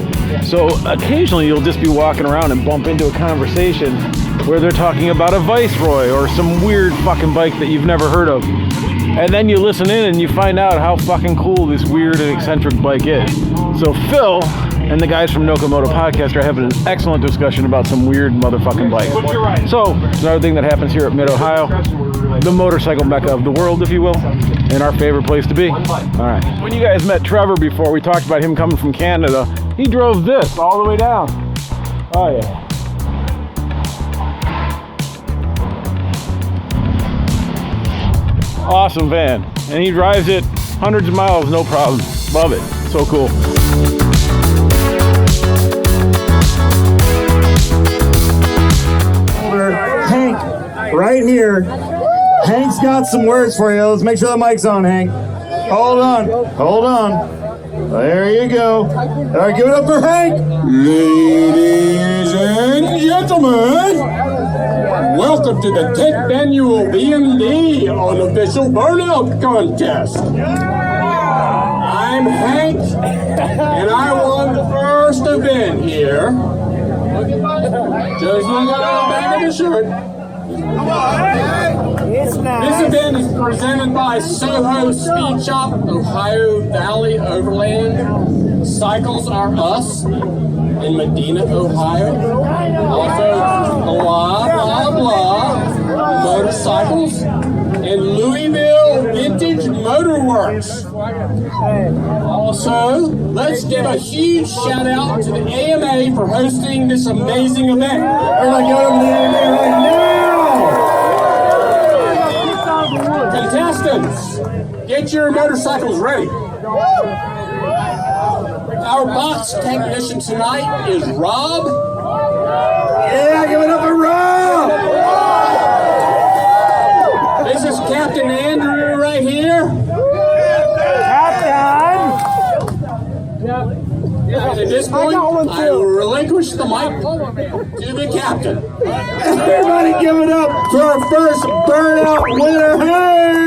So occasionally you'll just be walking around and bump into a conversation where they're talking about a Viceroy or some weird fucking bike that you've never heard of. And then you listen in and you find out how fucking cool this weird and eccentric bike is. So Phil and the guys from Nokomoto Podcast are having an excellent discussion about some weird motherfucking bikes. So, another thing that happens here at Mid-Ohio, the motorcycle mecca of the world, if you will, and our favorite place to be. Alright. When you guys met Trevor before, we talked about him coming from Canada. He drove this all the way down. Oh yeah. Awesome van. And he drives it hundreds of miles, no problem. Love it. So cool. Hank, right here. Hank's got some words for you. Let's make sure the mic's on, Hank. Hold on. Hold on. There you go. All right, give it up for Hank. Ladies and gentlemen, welcome to the 10th annual BMD Unofficial Burnout Contest. I'm Hank, and I won the first event here. Just look at the back of the shirt. This event is presented by Soho Speed Shop, Ohio Valley Overland. Cycles Are Us in Medina, Ohio. Also, blah, blah, blah, motorcycles. And Louisville Vintage Motorworks. Also, let's give a huge shout out to the AMA for hosting this amazing event. Everybody go to the AMA right now! Contestants, get your motorcycles ready. Our box technician tonight is Rob. Yeah, give it up for Rob! This is Captain Andrew right here. Captain! And at this point, I will relinquish the mic to the captain. Everybody give it up for our first burnout winner. Hey!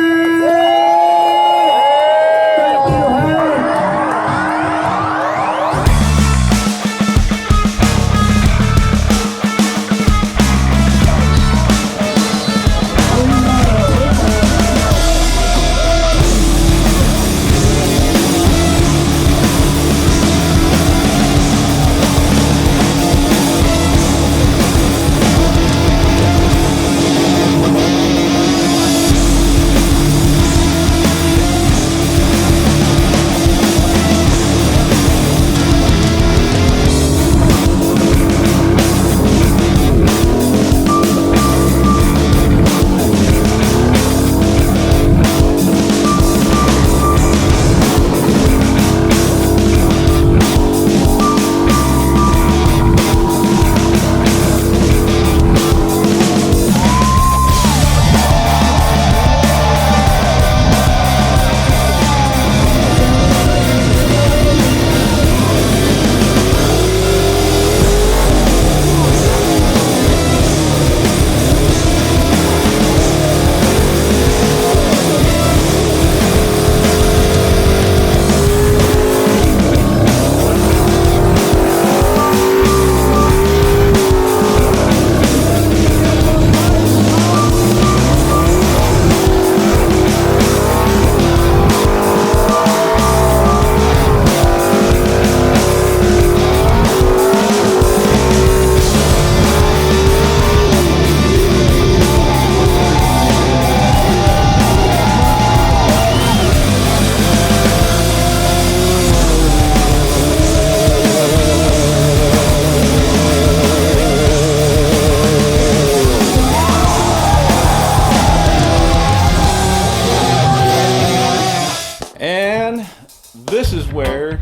this is where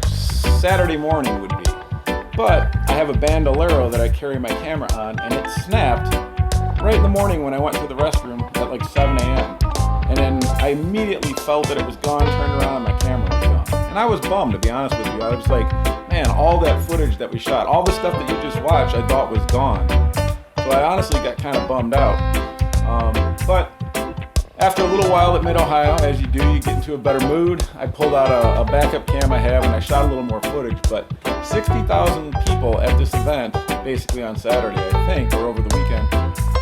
Saturday morning would be. But I have a bandolero that I carry my camera on, and it snapped right in the morning when I went to the restroom at like 7 a.m. And then I immediately felt that it was gone, turned around, and my camera was gone. And I was bummed, to be honest with you. I was like, man, all that footage that we shot, all the stuff that you just watched, I thought was gone. So I honestly got kind of bummed out. But after a little while at Mid-Ohio, as you do, you get into a better mood. I pulled out a backup cam I have, and I shot a little more footage. But 60,000 people at this event, basically on Saturday, I think, or over the weekend.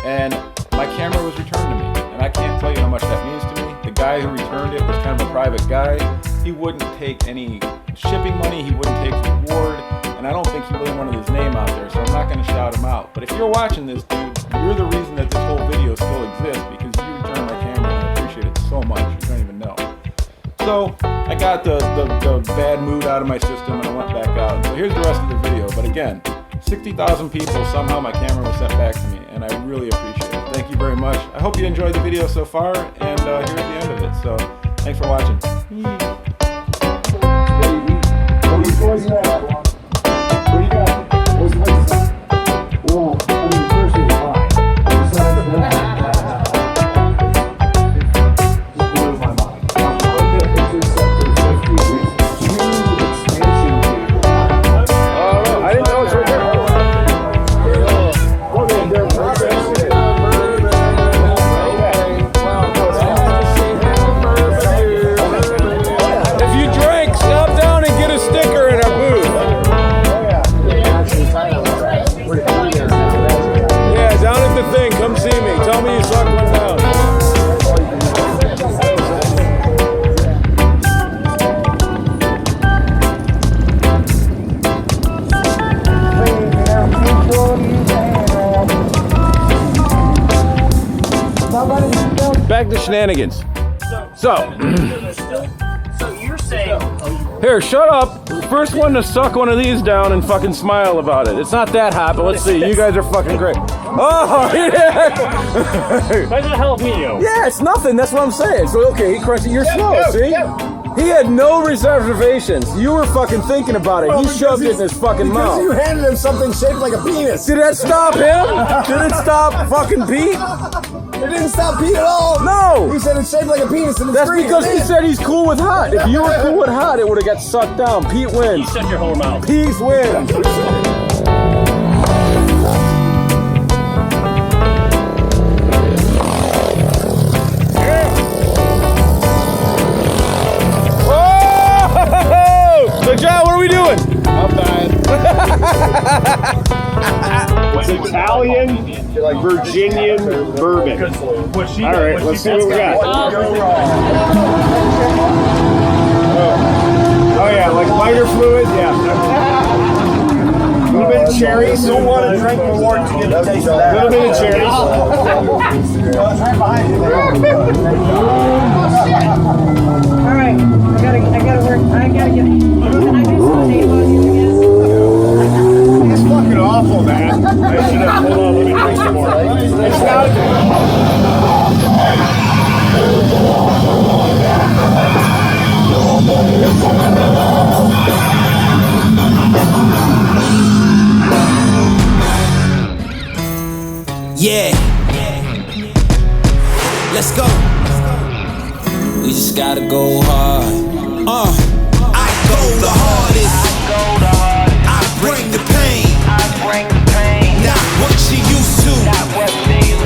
And my camera was returned to me. And I can't tell you how much that means to me. The guy who returned it was kind of a private guy. He wouldn't take any shipping money. He wouldn't take reward. And I don't think he really wanted his name out there, so I'm not going to shout him out. But if you're watching this, dude, you're the reason that this whole video still exists, because you returned my camera, and I appreciate it so much. You don't even know. So I got the bad mood out of my system, and I went back out. So here's the rest of the video. But again, 60,000 people, somehow my camera was sent back to me, and I really appreciate it. Thank you very much. I hope you enjoyed the video so far, and here's the end of it. So thanks for watching. Back to shenanigans. So you're saying, here, shut up. First one to suck one of these down and fucking smile about it. It's not that hot, but let's see. You guys are fucking great. Oh, yeah. That's a jalapeno. Yeah, it's nothing. That's what I'm saying. So, okay, he crushed it. You're slow, see? He had no reservations. You were fucking thinking about it. He shoved it in his fucking mouth. You handed him something shaped like a penis. Did that stop him? Did it stop fucking Pete? It didn't stop Pete at all. No. He said it's shaped like a penis in the That's screen. because he said he's cool with hot. If you were cool with hot, it would have got sucked down. Pete wins. You shut your whole mouth. Pete wins. So John, what are we doing? I'm dying. It's Italian, like Virginian bourbon. All right, let's see what we got. Oh yeah, like lighter fluid, yeah. A little bit of cherries. Don't want to drink more to get the taste of that. A little bit of cherries. It's right behind you. All right, I gotta work. I gotta get. Can I do some tape on you again? It's fucking awful, man. I should have. Hold on, let me drink some more. It's not. Yeah. Let's go. We just gotta go hard. I go the hardest. I bring the pain. Not what you used to.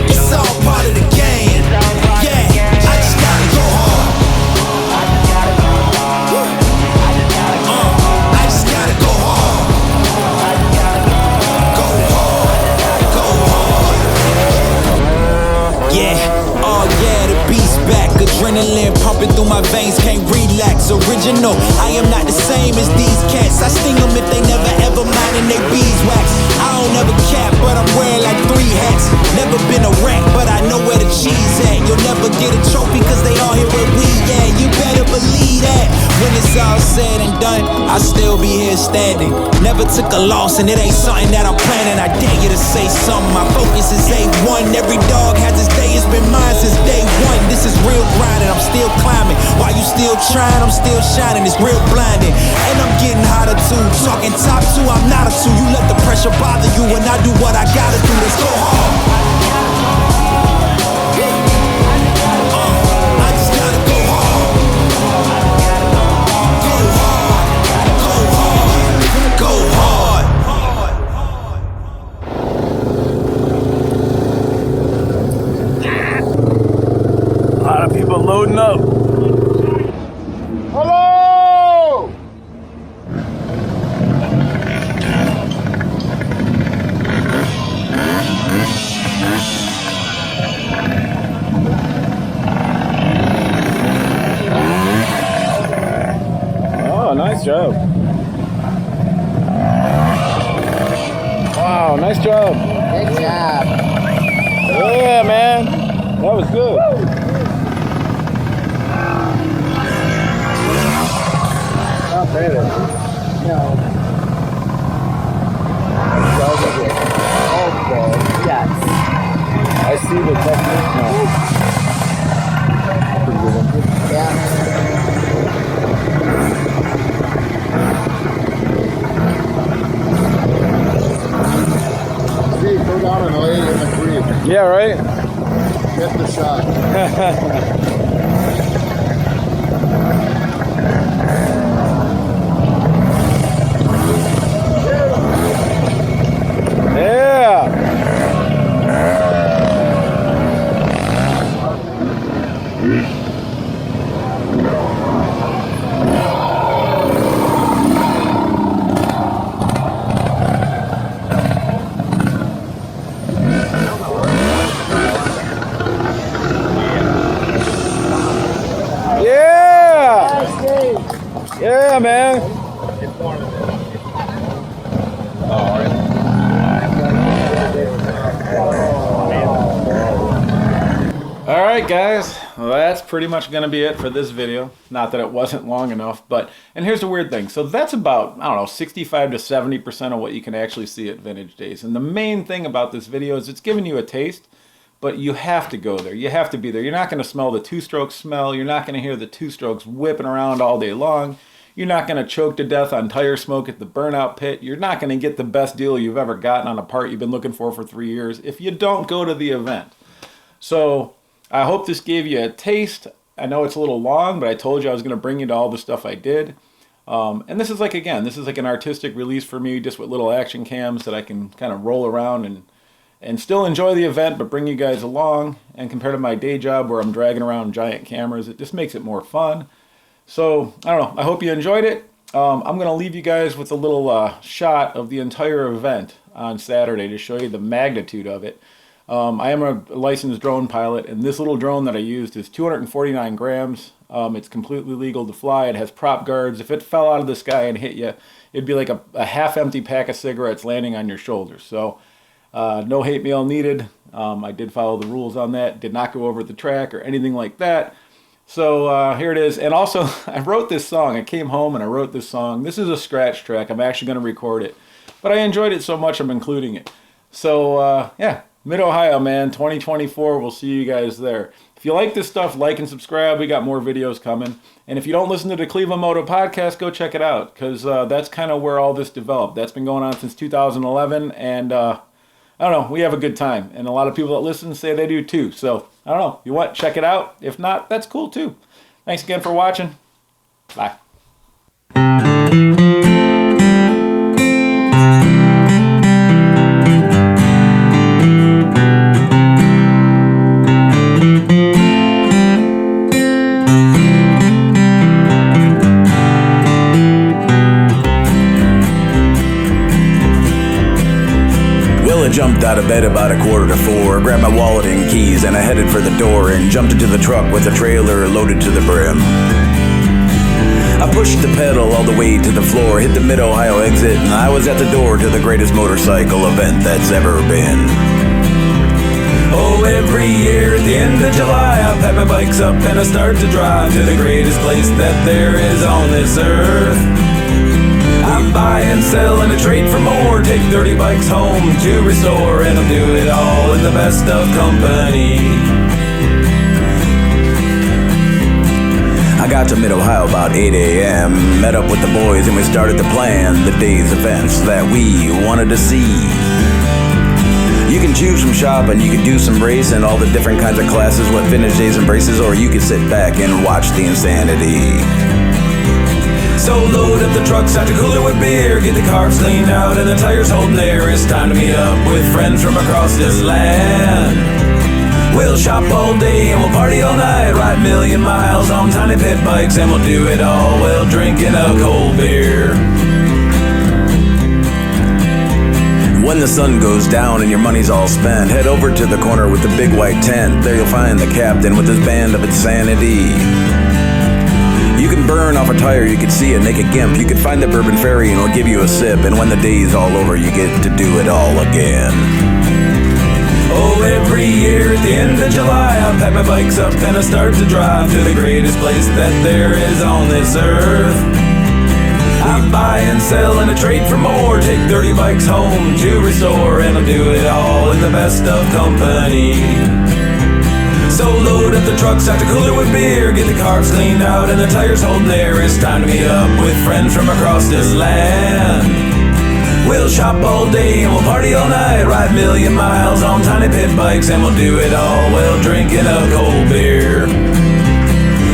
It's all part of the game. Yeah, I just gotta go hard. I just gotta go hard. Go hard. Go hard. Yeah, oh yeah, the beast back. Adrenaline pumping through my veins, can't relax. Original, I am not the same as these cats. I sting them if they never ever mindin' they beeswax. I don't ever cap, but I'm wearing like 3 hats. Never been a rat, but I know where the cheese at. You'll never get a trophy cause they all here where we at. You better believe believe that. When it's all said and done, I'll still be here standing. Never took a loss and it ain't something that I'm planning. I dare you to say something, my focus is A1. Every dog has his day, it's been mine since day one. This is real grinding, I'm still climbing. While you still trying, I'm still shining. It's real blinding, and I'm getting hotter too. Talking top two, I'm not a two. You let the pressure bother you when I do what I gotta do. Let's go hard. Loading up. Hello! Oh, nice job. Wow, nice job. Good job. Yeah, man. That was good. Yes. I see the technique now. Yeah. Steve, go down and lay it in the creek. Yeah, right? Get the shot. Yeah, man. All right, guys. Well, that's pretty much going to be it for this video. Not that it wasn't long enough, but, and here's the weird thing. So that's about, I don't know, 65 to 70% of what you can actually see at Vintage Days. And the main thing about this video is it's giving you a taste, but you have to go there. You have to be there. You're not going to smell the two-stroke smell. You're not going to hear the two-strokes whipping around all day long. You're not going to choke to death on tire smoke at the burnout pit. You're not going to get the best deal you've ever gotten on a part you've been looking for 3 years if you don't go to the event. So I hope this gave you a taste. I know it's a little long, but I told you I was going to bring you to all the stuff I did. And this is like, again, this is like an artistic release for me, just with little action cams that I can kind of roll around and still enjoy the event, but bring you guys along. And compared to my day job where I'm dragging around giant cameras, it just makes it more fun. So, I don't know, I hope you enjoyed it. I'm going to leave you guys with a little shot of the entire event on Saturday to show you the magnitude of it. I am a licensed drone pilot, and this little drone that I used is 249 grams. It's completely legal to fly. It has prop guards. If it fell out of the sky and hit you, it'd be like a half-empty pack of cigarettes landing on your shoulders. So, no hate mail needed. I did follow the rules on that. Did not go over the track or anything like that. So here it is. And also, I wrote this song. I came home and I wrote this song. This is a scratch track. I'm actually going to record it. But I enjoyed it so much I'm including it. So, yeah, Mid-Ohio, man, 2024. We'll see you guys there. If you like this stuff, like and subscribe. We got more videos coming. And if you don't listen to the Cleveland Moto Podcast, go check it out. Because that's kind of where all this developed. That's been going on since 2011. And I don't know, we have a good time. And a lot of people that listen say they do too. So, I don't know, you want, check it out. If not, that's cool too. Thanks again for watching. Bye. Jumped out of bed about 3:45, grabbed my wallet and keys, and I headed for the door and jumped into the truck with the trailer loaded to the brim. I pushed the pedal all the way to the floor, hit the Mid-Ohio exit, and I was at the door to the greatest motorcycle event that's ever been. Oh, every year at the end of July, I pack my bikes up and I start to drive to the greatest place that there is on this earth. I buy and sell and I trade for more, take 30 bikes home to restore, and I'll do it all in the best of company. I got to Mid-Ohio about 8 a.m., met up with the boys and we started to plan the day's events that we wanted to see. You can choose from shopping, you can do some racing, all the different kinds of classes, what vintage days embraces, or you can sit back and watch the insanity. So load up the truck, start to cool it with beer, get the carbs cleaned out and the tires holding there. It's time to meet up with friends from across this land. We'll shop all day and we'll party all night, ride 1,000,000 miles on tiny pit bikes, and we'll do it all while drinking a cold beer. When the sun goes down and your money's all spent, head over to the corner with the big white tent. There you'll find the captain with his band of insanity. You can burn off a tire, you can see a naked gimp, you can find the Bourbon Fairy and it'll give you a sip, and when the day's all over you get to do it all again. Oh, every year at the end of July, I pack my bikes up and I start to drive to the greatest place that there is on this earth. I buy and sell and I trade for more, take 30 bikes home to restore, and I'll do it all in the best of company. So load up the truck, start to cool it with beer, get the carbs cleaned out and the tires holding there. It's time to meet up with friends from across this land. We'll shop all day and we'll party all night, ride 1,000,000 miles on tiny pit bikes, and we'll do it all while drinking a cold beer.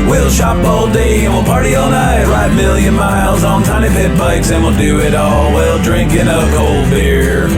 We'll shop all day and we'll party all night, ride 1,000,000 miles on tiny pit bikes, and we'll do it all while drinking a cold beer.